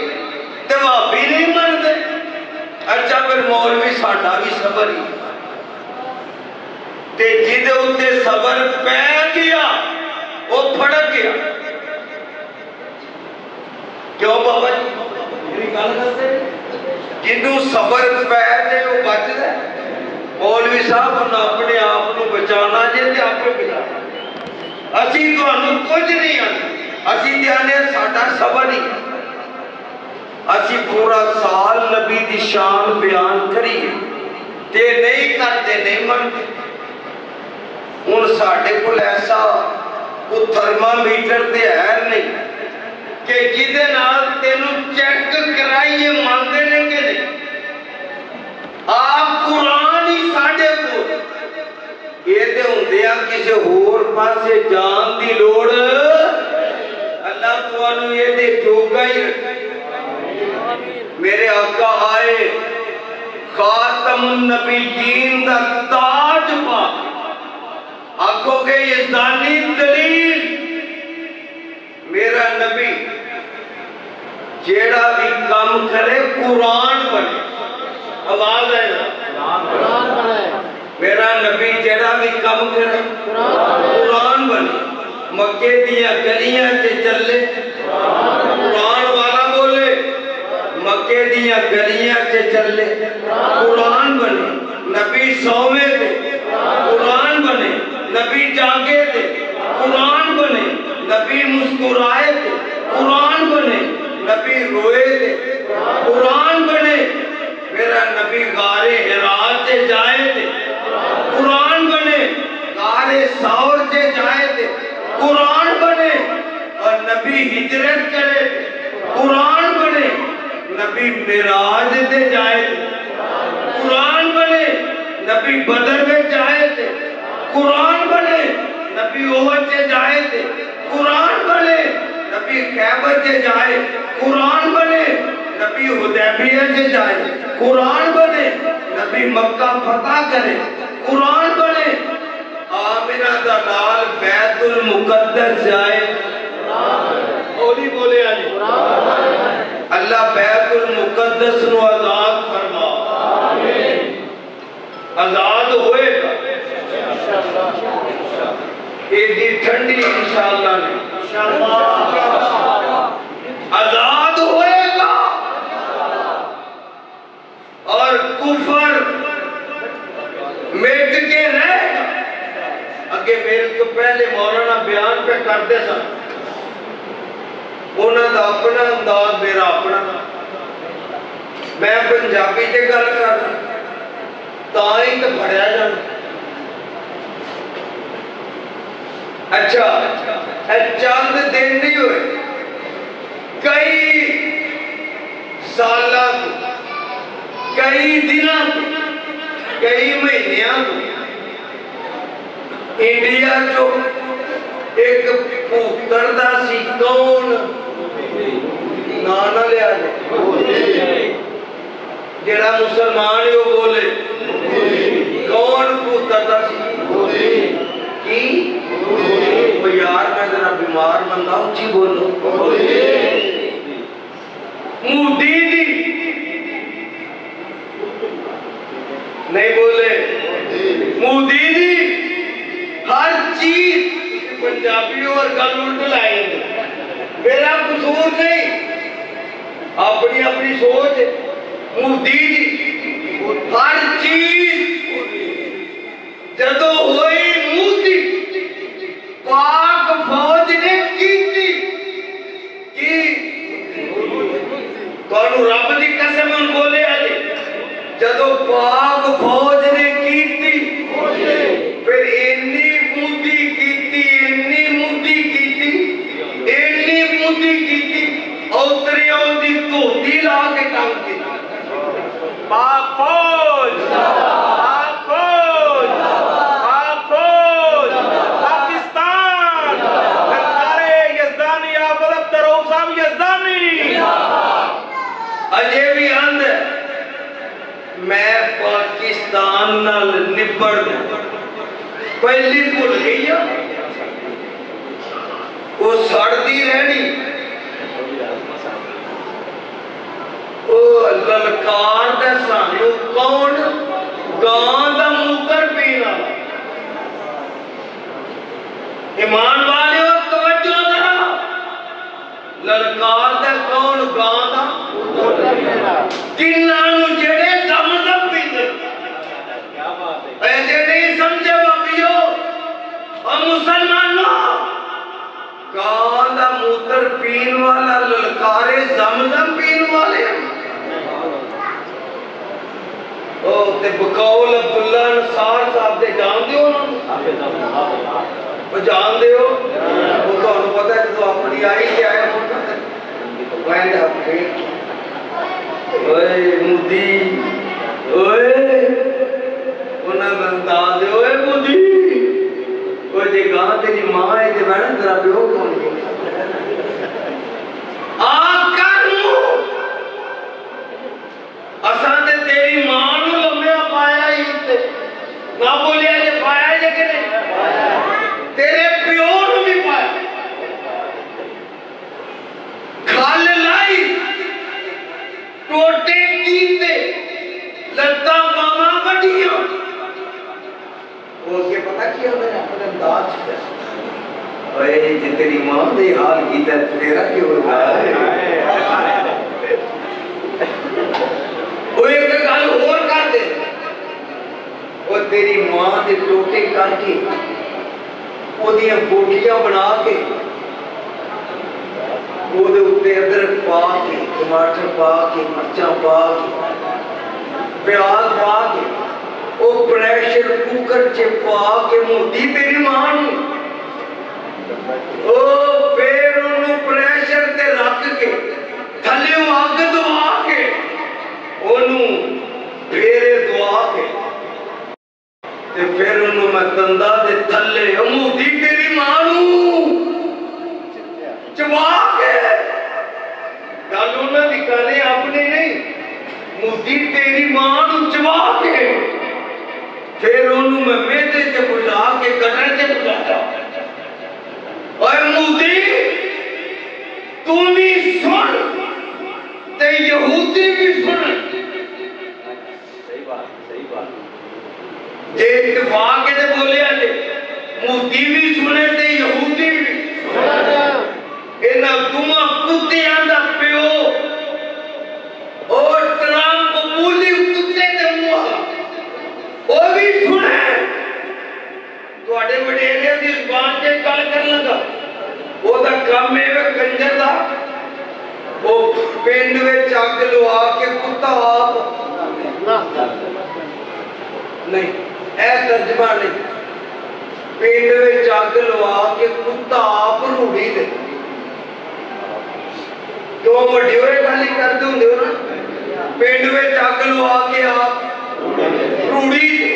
B: تے وہابی نہیں مانتے اچھا پھر مولوی ساڈا بھی صبر ہی تے جدے اتے صبر پہ گیا وہ پھڑک گیا کیوں بابا جی گل کرتے جنوں صبر پہ دے وہ بچ دے مولوی صاحب نے اپنے آپ کو بچانا جے تے آپ کو بچانا اسی تو انہوں کچھ نہیں آتا اسی دیانے ساڑھا صبر ہی اسی پورا سال نبی دی شان بیان کری تے نہیں کرتے نہیں منتے ان ساڑھے کو ایسا وہ تھرمامیٹر تے ہے نہیں کہ جدے نال تینوں چیک کرائیے مانتے نہیں کہ نہیں آپ قرآن ہی ساڑھے کو یہ دے ہوندیا کسے ہور پاسے جان دی لوڑ اللہ توانو یہ دے جوگا ہی رکھا میرے آقا آئے خاتم النبیین دا تاج پا آنکھوں کے یہ ذانی دلیل میرا نبی جیڑا بھی کام کرے قرآن بنے آواز ہے نا میرا نبی جیڑا بھی کام کرے قرآن بنے مکے دیا گلیاں سے چلے قرآن والا بولے مکے دیا گلیاں سے چلے قرآن بنے نبی سومے تھے قرآن بنے نبی جاگے تھے قرآن بنے نبی مسکرائے تھے قرآن بنے نبی روئے تھے قرآن بنے میرا نبی غارِ حراء سے جائے تھے قرآن بنے غارِ ثور سے جائے تھے قرآن بنے اور نبی ہجرت کرے قرآن بنے نبی معراج دے جائے تھے قرآن بنے نبی بدر میں جائے تھے قرآن بنے نبی احد سے جائے تھے قرآن بنے نبی خیبر سے جائے قرآن بنے نبی حدیبیہ سے جائے قرآن بنے نبی مکہ فتح کرے قرآن بنے آمینہ دا لال بیت المقدس جائے اولی بولے آجی اللہ بیت المقدس نو آزاد فرما آزاد ہوئے گا ایڈی ٹھنڈی انشاءاللہ نے آزاد ہوئے گا اور کفر مٹ کے رہے گا اگے میرے کو پہلے مولانا بیان پہ کرتے سن انہوں دا اپنا انداز میرا اپنا میں پنجابی تے گل کرنا تائیں تو پڑھیا جانا اچھا چند دن نہیں ہوئے، کئی سالاں تو، کئی دنوں تو، کئی مہینیاں تو انڈیا جو ایک پوتر دا سی کون نانا لیا جائے جڑا مسلمان ہی وہ بولے کون پوتر دا سی کی وہ یار میں ذرا بیمار بندہ اچھی بولو مودی دی نہیں بولے مودی دی ہر چیز پنجابی اور گل الٹ لائیں گے میرا قصور نہیں اپنی اپنی سوچ مودی دی ہر چیز جدو ہوئی مودی پاک فوج نے کی تو رب دی قسم ان بولے آجے جدو پاک فوج نے کی پھر انی مودی کی اوتریوں دی دھوتی لا کے کام کی
C: پاک فوج پاک فوج پاک فوج پاکستان سرکار یزدانی آفت عبدالرؤف صاحب یزدانی
B: اجے بھی آند ہے میں پاکستان نال نبڑ پہلی بھول گئی وہ سڑتی رہنی للکار دا سانو کون گاں دا موتر پینا ایمان والے ہو توجہ ذرا للکار دا کون گاں دا موتر پینا کنانو جڑے دم دم پیندے ایسے نہیں سمجھے بابیو اور مسلمانوں گاں دا موتر پین والا للکارے زمزم پین والے تے بقول عبداللہ نصار صاحب دے جان دے ہو وہ جان دے ہو وہ تو انہوں پتہ ہے تو اپنی آئی کے آئے وینڈ اپنے اوئے مودی اوئے انہوں نے انداز دے اوئے مودی اوئے جے گاں تیری ماں ہے جے وینڈ ترا بھی ہو کون گے آکر مو اساں دے تیری ماں نو لمحہ پایا ہی تے نہ بولیا جے پایا جے کہ نہیں تیرے پیو نو بھی پایا کھال لائی ٹوٹے کیتے لتا ماما بڑھیاں وہ کے پتہ کیا میں اپنے انداز چھتا اے جے تیری ماں دے حال کیتا تیرا کیوں ہوگا وہ ایک گل اور کر دے وہ تیری ماں دے ٹوٹے کر کے وہ دیاں بوٹیاں بنا کے وہ دے اتے ادرک پا کے ٹماٹر پا کے مرچاں پا کے پیاز پا کے وہ پریشر کوکر چے پا کے مودی تیری ماں نو او پھر انہوں پریشر تے رکھ کے تھلے آگ دعا کے انہوں پھیرے دعا کے تے پھر انہوں میں تندہ دے تھلے مودی تیری مانو چبا کے گالوں نہ دکھانے اپنے نہیں مودی تیری مانو چبا کے پھر انہوں میں میدے سے بجا کے گٹر سے بجا جا اے مودی تم بھی سن تے یہودی بھی سن جے اتفاق کے بولے آجے مودی بھی سنے تے یہودی بھی انہاں تمہاں کتے آندہ پیو اور ٹرامپ مولی کتے تے موہا وہ بھی سنے تو آڑے بڑے ایریا دی زبان کے کال کر لگا وہ دا کام میں وہ کنجر دا وہ پینڈ میں چاک لو آکے کتا آپ نہیں اے ترجمہ نہیں پنڈ وچ اگ لوا کے کتا آپ روڑی دے تو وڈی ہوئے گل کر دے ہوندے ہو نا پنڈ وچ اگ لوا کے آپ روڑی دے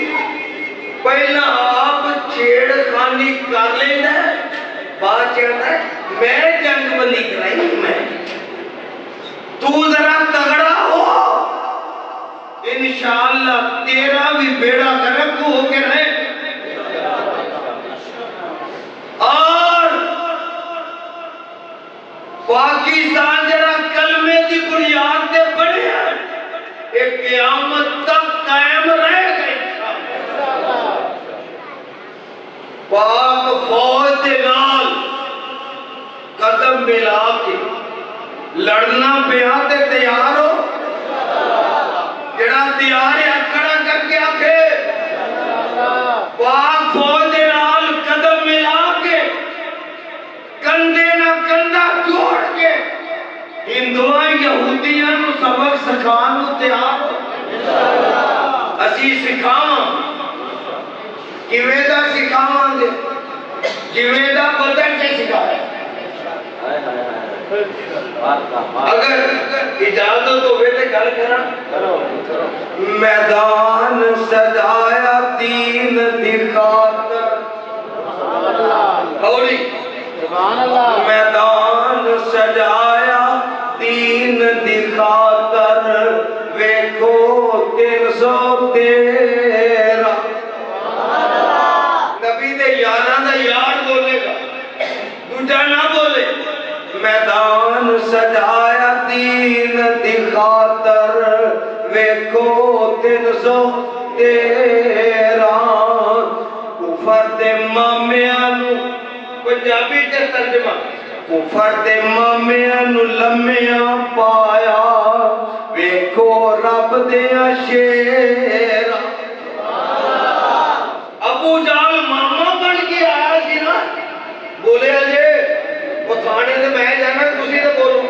B: پہلا آپ چھیڑ خانی کر لینا ہے بات چاہتا ہے میں جنگ بندی کرائی میں تو ذرا تگڑا ہو انشاءاللہ تیرا بھی بیڑا کرک ہو کے رہے اور پاکستان جرا کلمے دی بنیاد تے بڑے ہیں ایک قیامت تک قائم رہے گئے پاک فوج دے نال قدم ملا کے لڑنا پیا تے تیار ہو جڑا تیار ہے کھڑا کر کے آکھے پاک فوج دے نال قدم ملا کے کندھے نہ کندھا جوڑ کے ہندوؤں یہودیاں نو سبق سکھان نو تیار ہو اسی سکھاواں کیویں دا سکھاواں گے جویں دا بدن سے سکھایا اگر اجازت ہوئے تو گل کرا میدان سجایا دین دی خاطر ہولی میدان سجایا دین دی خاطر ویکھو 313 نبی دے یاراں دا یار بولے گا دوجا نہ بولے میدان سجایا دین دی خاطر ویکھو 313 کفر دے مامیاں نو پنجابی تے ترجمہ کفر دے مامیاں نو لمیاں پایا ویکھو رب دیا شیرا ابو جال ماما بن کے آیا سی نا بولے اجے وہ تھانے سے میں جانا تسی تے بولو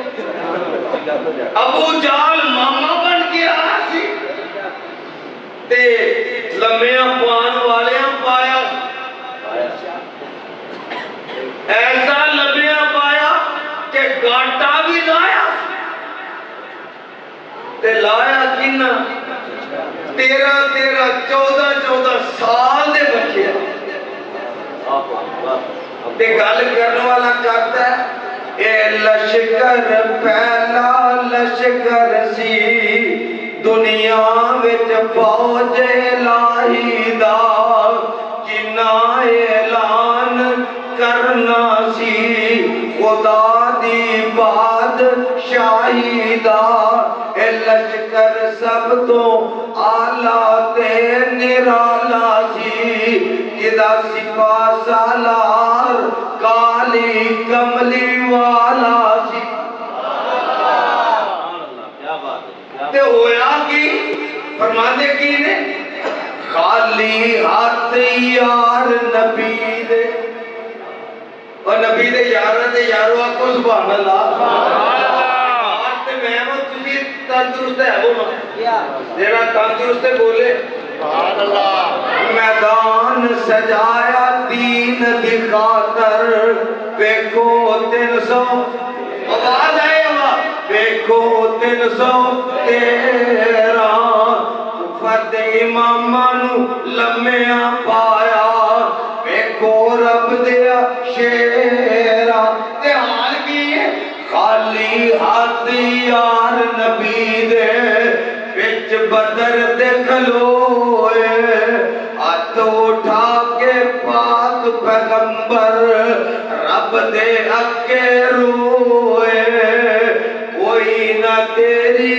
B: ابو جال ماما بن کے آیا سی تے لمیاں پان والیاں پایا ایسا لمیاں پایا کہ گانٹا بھی لایا تے لایا کنا 13 سال دے بچے تے گل کرنے والا کرتا ہے اے لشکر پہلا لشکر سی دنیا وچ فوج الہی دا جنہ اعلان کرنا سی خدا دی بادشاہی دا اے لشکر سب تو آلہ تے نرالا سی جدا سپاہ سالار کالی کملی والا سی تے ہویا کی فرماندے کی نے خالی ہاتھ یار نبی دے اور نبی دے یارو آکو سبحان اللہ آتے میں وہ تجھے تندرست ہے وہ دینا تندرست بولے میدان سجایا دین دی خاطر ویکھو 300 آواز آئے آواز ویکھو 313 کفر دے اماماں نو لمیاں پایا ویکھو رب دیا شیرا تے حال کی ہے خالی ہاتھ یار نبی دے وچ بدر دے کھلوئے ہاتھ اٹھا کے پاک پیغمبر رب دے اکے روئے کوئی نہ تیری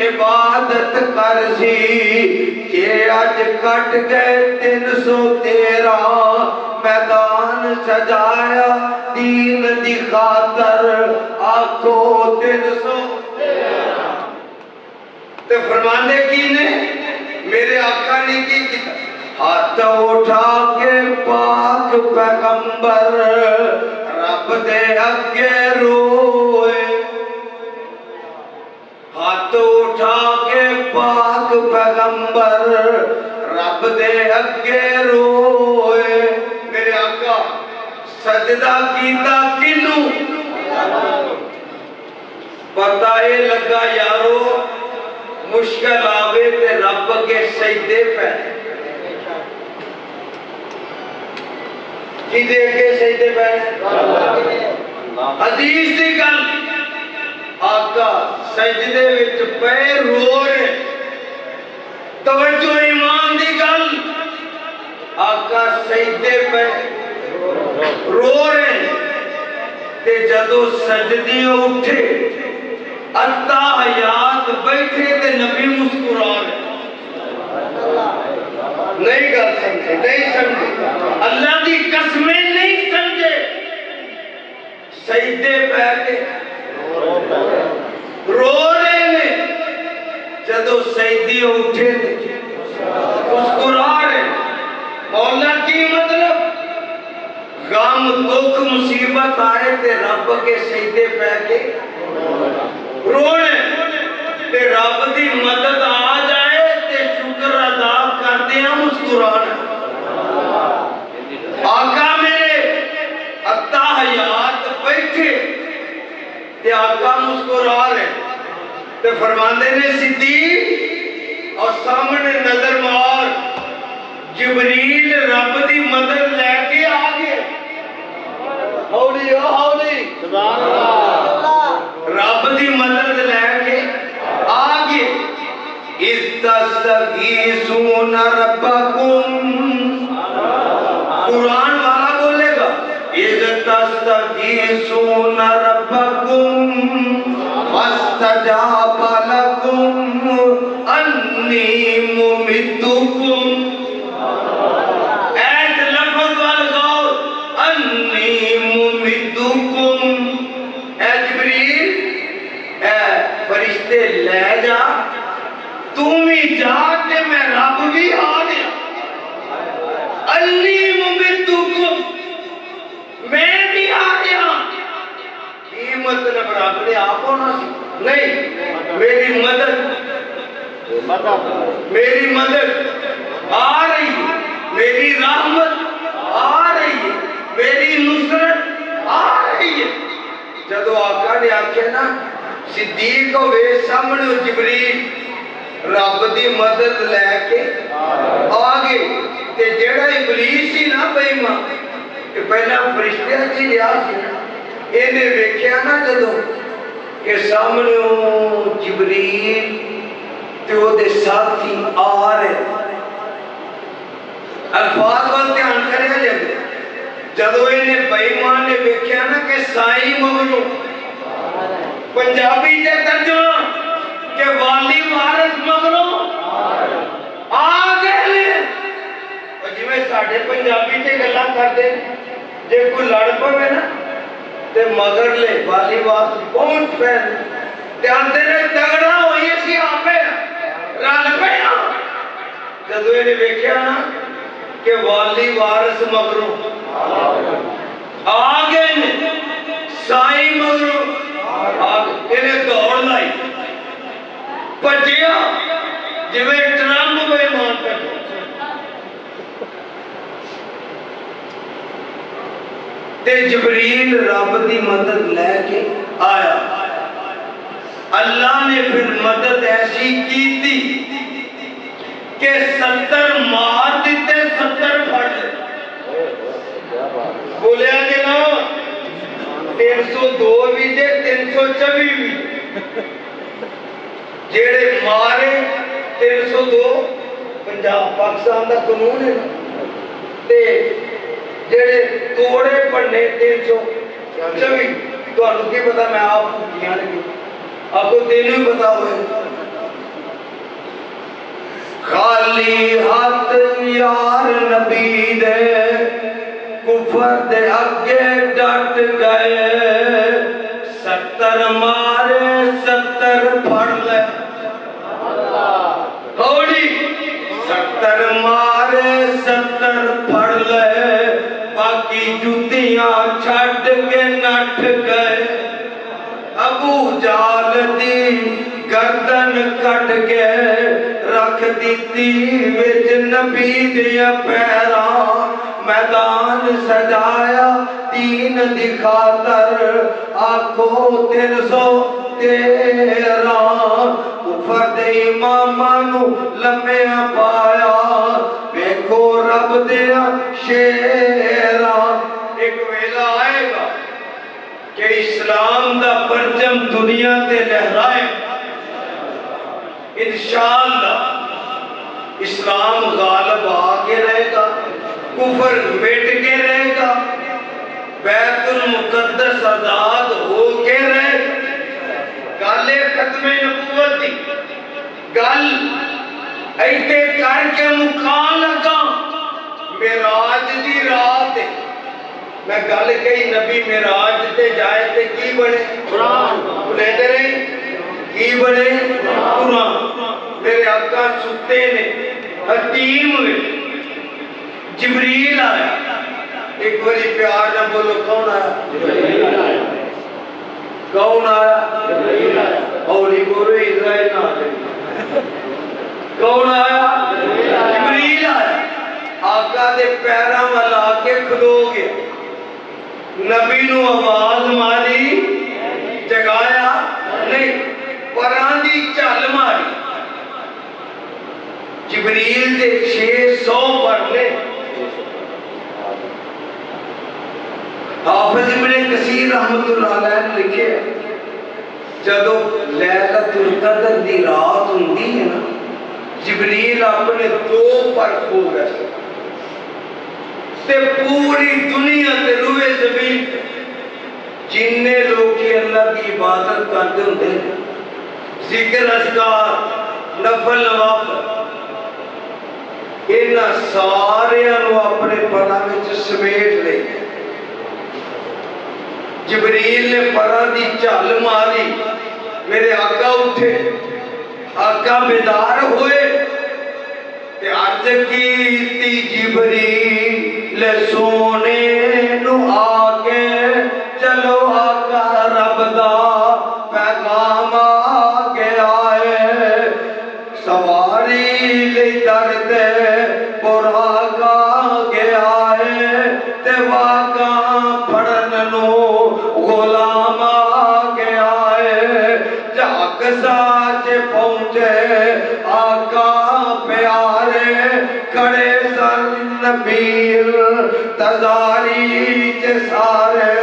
B: عبادت کر سی کہ اج کٹ گئے 313 میدان سجایا دین دی خاطر آکھو 313 تے فرمانے کی نے میرے آقا نے کی ہاتھ اٹھا کے پاک پیغمبر رب دے اگے روئے ہاتھ اٹھا کے پاک پیغمبر رب دے اگے روئے میرے سجدہ کیتا کنوں پتہ یہ لگا یارو مشکل آوے تے رب کے سجدے پہ کی دے کے سجدے پہ حدیث دی گل آقا سجدے وچ پے رو رہے توجہ ایمان دی گل آقا سجدے پہ رو رہے تے جدو سجدی اٹھے التحیات بیٹھے تے نبی مسکرا رہے نہیں گل سمجھے نہیں سمجھے اللہ دی قسمیں نہیں سمجھے سجدے پہ کے رو رہے ہیں جدو سجدی اٹھے تے مسکرا رہے مولا کی مطلب غم دکھ مصیبت آئے تے رب کے سجدے پہ کے رونے تے رب دی مدد آ جائے تے شکر ادا کرتے ہیں مسکرانا آقا میرے التحیات بیٹھے تے آقا مسکرا رہے تے فرماندے نے صدیق اور سامنے نظر مار جبریل رب دی مدد لے کے آگے ہولی ہولی سبحان اللہ رب دی مدد لے کے آگے استغیثون ربکم قرآن والا بولے گا استغیثون ربکم فاستجاب لکم انی ممدکم لے جا تم ہی جا کے میں رب بھی آ گیا انی ممدکم میں بھی آ گیا کی مطلب رب نے آپ ہونا سی نہیں میری مدد آ رہی میری رحمت آ رہی میری نصرت آ رہی ہے جدو آقا نے آکھے نا صدیق ہوئے سامنے جبریل رب دی مدد لے کے آگے تے جیڑا ابلیس ہی نا بےمان کہ پہلا فرشتے جی لیا سی انہیں ویکھیا نا جدو کہ سامنے جبریل تے وہ دے ساتھی آ رہے الفاظ وال دھیان کرے جب جدو انہیں بےمان نے ویکھیا نا کہ سائی مغلو پنجابی تے ترجمہ کہ والی وارث مگروں آگے لے اور جی میں ساڑھے پنجابی تے گلا کر دے جب کوئی لڑ پوے نا تے مگر لے والی وارث پہنچ پہن تے آتے نے تگڑا ہوئی اسی آپے رال پہنا جدو انہیں دیکھیا نا کہ والی وارث مگروں آگے نے سائی مگروں انہیں دوڑ لائی پجیا جویں ٹرمپ بے مان کر تے جبریل رب دی مدد لے کے آیا اللہ نے پھر مدد ایسی کی تھی کہ 70 مار دیتے 70 پھڑ لے بولیا جناب 302 بھی دے 324 بھی جیڑے مارے 302 پنجاب پاکستان دا قانون ہے تے جیڑے توڑے پڑھنے 324 تو انہوں کی پتا میں آپ کو کیا لگی آپ کو تینوں ہی پتا ہوئے خالی ہاتھ یار نبی دے کفر دے اگے ڈٹ گئے 70 مارے 70 پھڑ لے تھوڑی 70 مارے 70 پھڑ لے باقی جتیاں چھڑ کے نٹ گئے ابو جال دی گردن کٹ کے رکھ دیتی وچ نبی دیا پیراں میدان سجایا دین دی خاطر آنکھو 313 کفر دے امامانو لمحیاں پایا ویکھو رب دیا شیران ایک ویلا آئے گا کہ اسلام دا پرچم دنیا تے لہرائے انشاءاللہ اسلام غالب آگے رہے گا کفر مٹ کے رہے گا بیت المقدس آزاد ہو کے رہے گالے ختم نبوت دی گل ایتے کر کے مکان لگا معراج دی رات میں گل کہی نبی معراج تے جائے تے کی بنے قرآن بولے دے رہے کی بنے قرآن میرے آقا ستے نے حتیم ہوئے جبریل آیا ایک بڑی پیار نہ بولو کون آیا کون آیا اولی بولو اسرائیل نہ آئے کون آیا جبریل آیا آقا دے پیرہ والا کے کھلو گیا نبی نو آواز ماری جگایا نہیں پران دی چال ماری جبریل دے 600 پڑھنے حافظ ابن کثیر رحمت اللہ علیہ نے لکھے جدو لیلۃ القدر دی رات ہوندی ہے نا جبریل اپنے 2 پر کھو گئے تے پوری دنیا تے روئے زمین جننے لوگ کی اللہ کی عبادت کرتے ہوندے ذکر اذکار نفل نوافل اینا سارے انو اپنے پناہ میں سمیٹ لے جبریل نے پرہ دی چال ماری میرے آقا اٹھے آقا بیدار ہوئے کہ عرض کیتی جبریل سونے نو آگے چلو آقا رب دا پیغام آگے آئے سواری لے درد براغ آگے آئے تے واقع پڑھن نو غلام آگے آئے جاگ ساچ پہنچے آقا پیارے کھڑے سن نبیل تزاری چے سارے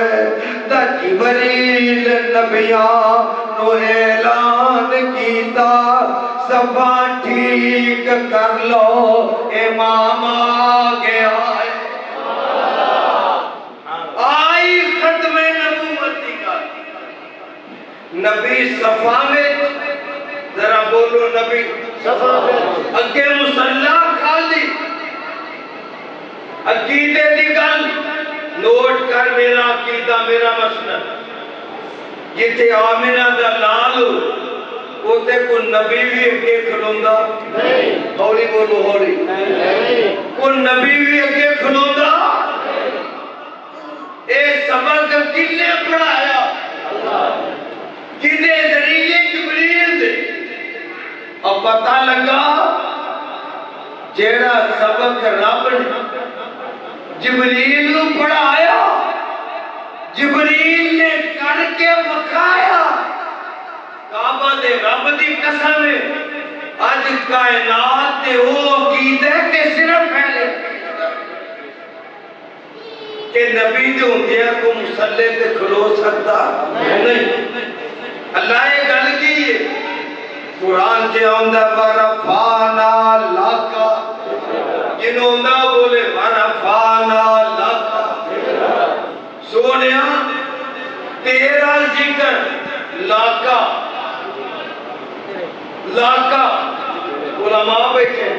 B: دا جبریل نبیان نو اعلان کیتا سبا ٹھیک کر لو امام آگے آئے آئی ختم نبوت دی گل نبی صفا میں ذرا بولو نبی صفا میں اگے مصلی خالی عقیدے دی گل نوٹ کر میرا عقیدہ میرا مسئلہ جتے آمنہ دا لالو ہوتے کو نبی بھی اگے کھلوندہ ہولی بولو ہولی کو نبی بھی اگے کھلوندہ اے سبق کنے پڑھایا کنے ذریعے جبریل دے اب پتہ لگا جیڑا سبق رب نے جبریل نو پڑھایا جبریل نے کر کے بکایا کعبہ دے رب دی قسم ہے آج کائنات دے وہ عقیدہ کے صرف پھیلے کہ نبی دے ہوندیا کو مسلح تے کھلو سکتا نہیں اللہ یہ گل کی ہے قرآن کے آمدہ ورفانا لاکا جنہوں نہ بولے ورفانا لاکا سونیا تیرا ذکر لاکا لاکا علماء بیٹھے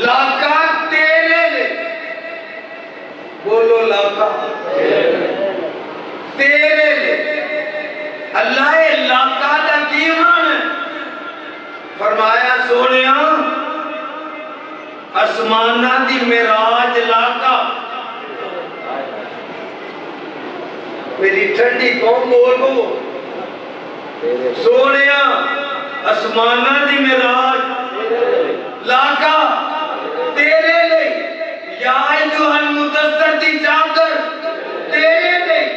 B: لاکا تیرے لے بولو لاکا تیرے لے اللہ لاکا دا کیمان ہے فرمایا سونیا اسمانہ دی معراج لاکا میری ٹھنڈی کون بولو سونیا اسمانہ دی معراج لاکا تیرے لئے یا ایھا المدثر دی چادر تیرے لئی،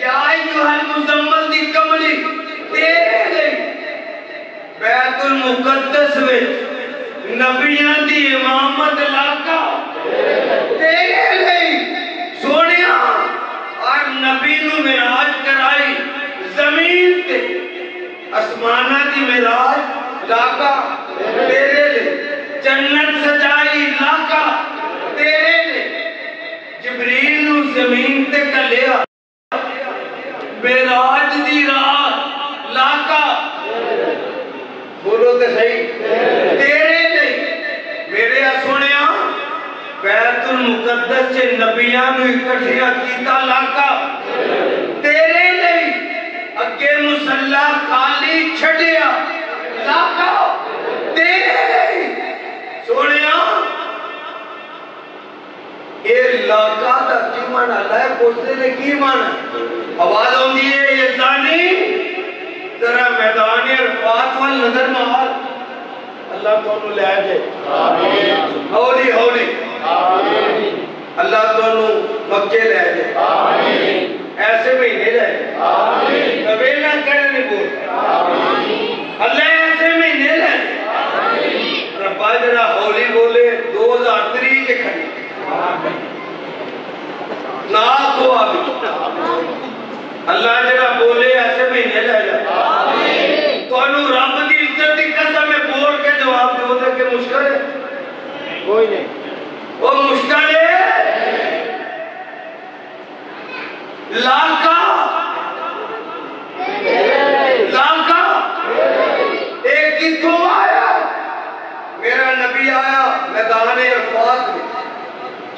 B: یا ایھا المزمل دی کملی تیرے لئی، بیت المقدس وچ نبیاں دی امامت لاکا تیرے لئی سونیا، اور نبی نو معراج کرائی زمین تے، اسمانہ دی معراج لاکا تیرے لئی، جنت سجائی لاکا تیرے لئی، جبریل نو زمین تے کلیا معراج دی رات لاکا، بولو تے صحیح، تیرے لئی میرے سونیا بیت المقدس سے نبیاں نو اکٹھیا کیتا لاکا تیرے لئی، اگے مصلی خالی چھڈیا لاکا تیرے لئی سونیا، اے لاکا دا کی معنی اللہ پوچھتے نے کی معنی آواز ہوندی ہے یزدانی ذرا میدان عرفات وال نظر مار، اللہ تو لے جائے آمین، ہولی ہولی آمین، اللہ تو مکے لے جائے آمین، ایسے مہینے لے جائے آمین، قبیلہ کرنے بول آمین، اللہ ایسے مہینے لے جائے آمین، ربا جڑا ہولی بولے 2003 کے کھڑی ناک ہوا بھی اللہ جڑا بولے ایسے مہینے لے جائے آمین، تو انہوں رب دی عزت دی قسم میں بول کے جواب دو دے کہ مشکل ہے کوئی نہیں، وہ مشکل ہے لاکا لاکا ایک کتوں آیا، میرا نبی آیا میدان عرفات میں،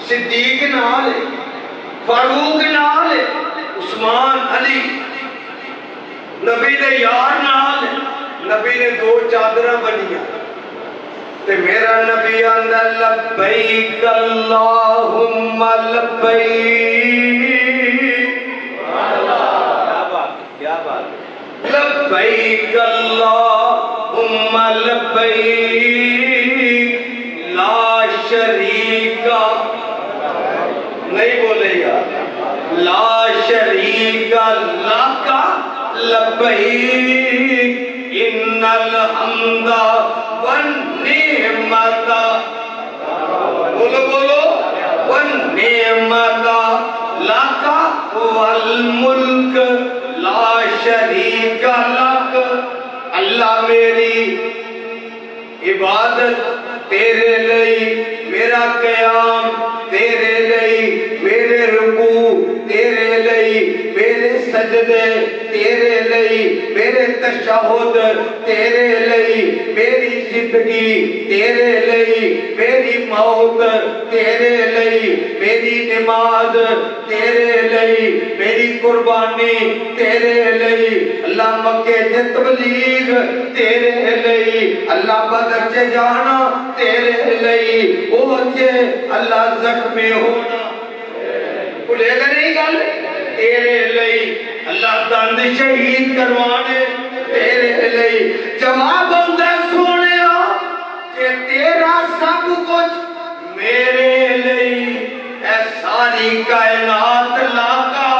B: صدیق نال ہے، فاروق نال ہے، عثمان علی نبی نے یار نال ہے، نبی نے 2 چادرہ بنیا تے میرا نبی آندہ لبیک اللہم لبیک، کیا بات لبیک اللہم لبیک لا شریک نہیں بولے یار، لا شریک لک لبیک ان الحمد والنعمت، بولو بولو، والنعمت لک والملک لا شریک لک، اللہ میری عبادت تیرے لئی، میرا قیام تیرے لئی، میرے رکوع تیرے لئی، میرے سجدے تیرے لئی، میرے تشہد تیرے لئی، میری زندگی تیرے لئی، میری موت تیرے لئی، میری نماز تیرے لئی، میری قربانی تیرے لئی، اللہ مکے سے تبلیغ تیرے لئی، اللہ بدر سے جانا تیرے لئی، وہ سے اللہ زخمی ہونا بھولے گا نہیں گل تیرے لئی، اللہ دند شہید کروانے تیرے لئی، جواب ہوتا ہے سونے کہ تیرا سب کچھ میرے لئی، اے ساری کائنات لاکا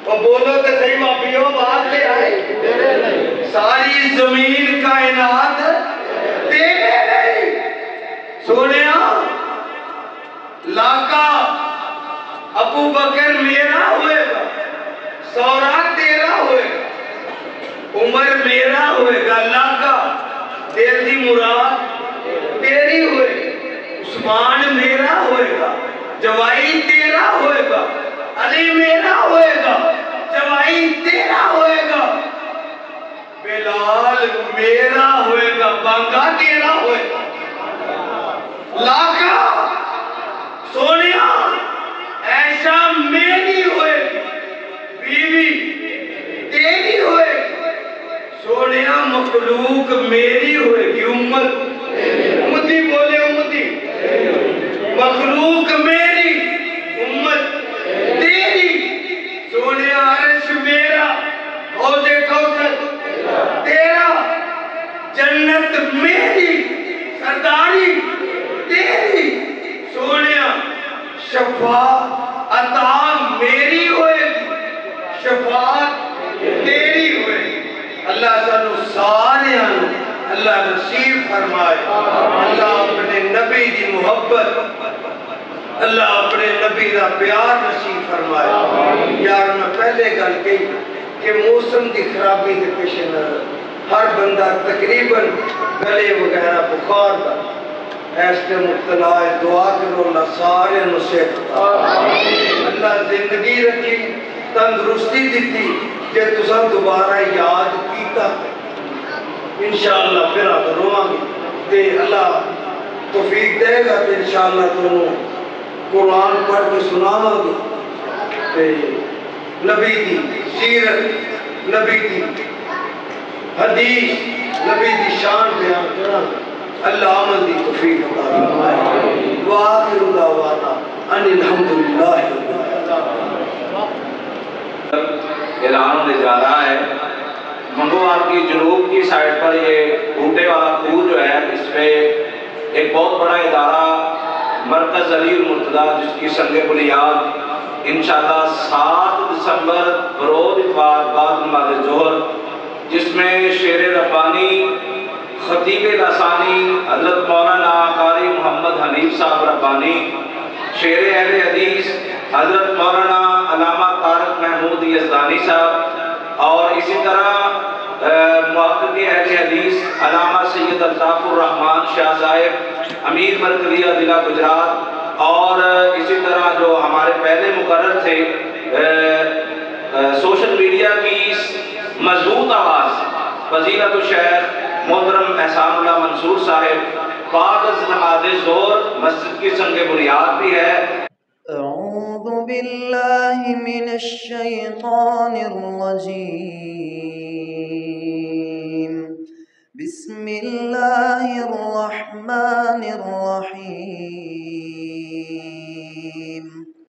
B: وہ بولو تو صحیح بابیوں بات لے آئے، ساری زمین کائنات تیرے لئی سونیا، لاکا ابو بکر میرا ہوئے گا، سورا تیرا ہوئے گا، عمر میرا ہوئے گا، لاکا دل دی مراد تیری ہوئے گی، عثمان میرا ہوئے گا، جوائی تیرا ہوئے گا، علی میرا ہوئے گا، جوائی تیرا ہوئے گا، بلال میرا ہوئے گا، بانگا تیرا ہوئے گا، لاکا سونیا ایشا میری ہوئے گی، بیوی تیری ہوئے گی، سونیا مخلوق میری ہوئے گی، امتی بولے امتی، مخلوق میری امت تیری، سونیا عرش میرا، حوض کوثر تیرا، جنت میری، سرداری تیری، شفاعت عطا میری ہوئے گی، شفاعت تیری ہوئے گی۔ اللہ سانو سارے اللہ نصیب فرمائے، اللہ اپنے نبی دی محبت، اللہ اپنے نبی دا پیار نصیب فرمائے۔ یار میں پہلے گل کہی کہ موسم دی خرابی کے پیش نظر ہر بندہ تقریباً گلے وغیرہ بخار دا ایسے مبتلا ہے، دعا کرو اللہ سارے نصیب اللہ زندگی رکھی، تندرستی دیتی، کہ تساں دوبارہ یاد کیتا انشاءاللہ پھر آپ روان گے تے اللہ توفیق دے گا تے انشاءاللہ تمہیں قرآن پڑھ کے سناواں گے تے نبی دی سیرت، نبی دی حدیث، نبی دی شان بیان کرنا اللہ عمل دی توفیق عطا فرمائے۔ وآخر دعوانا ان الحمدللہ رب العالمین۔
C: اعلان ہونے جا رہا ہے منگوار کی جنوب کی سائٹ پر یہ بھوٹے والا کوہ جو ہے، اس پہ ایک بہت بڑا ادارہ مرکز علی المرتضیٰ جس کی سنگ بنیاد انشاءاللہ 7 دسمبر بروز اتوار بعد نماز ظہر، جس میں شیر ربانی خطیب لسانی حضرت مولانا قاری محمد حنیف صاحب ربانی، شیر اہل حدیث حضرت مولانا علامہ طارق محمود یزدانی صاحب، اور اسی طرح محقق اہل حدیث علامہ سید الطاف الرحمن شاہ صاحب امیر مرکزیہ ضلع گجرات، اور اسی طرح جو ہمارے پہلے مقرر تھے سوشل میڈیا کی مضبوط آواز فضیلت الشیخ محترم احسان اللہ منصور صاحب، بعد از نماز ظہر مسجد کی سنگ بنیاد بھی ہے۔
A: اعوذ باللہ من الشیطان الرجیم، بسم اللہ الرحمن الرحیم۔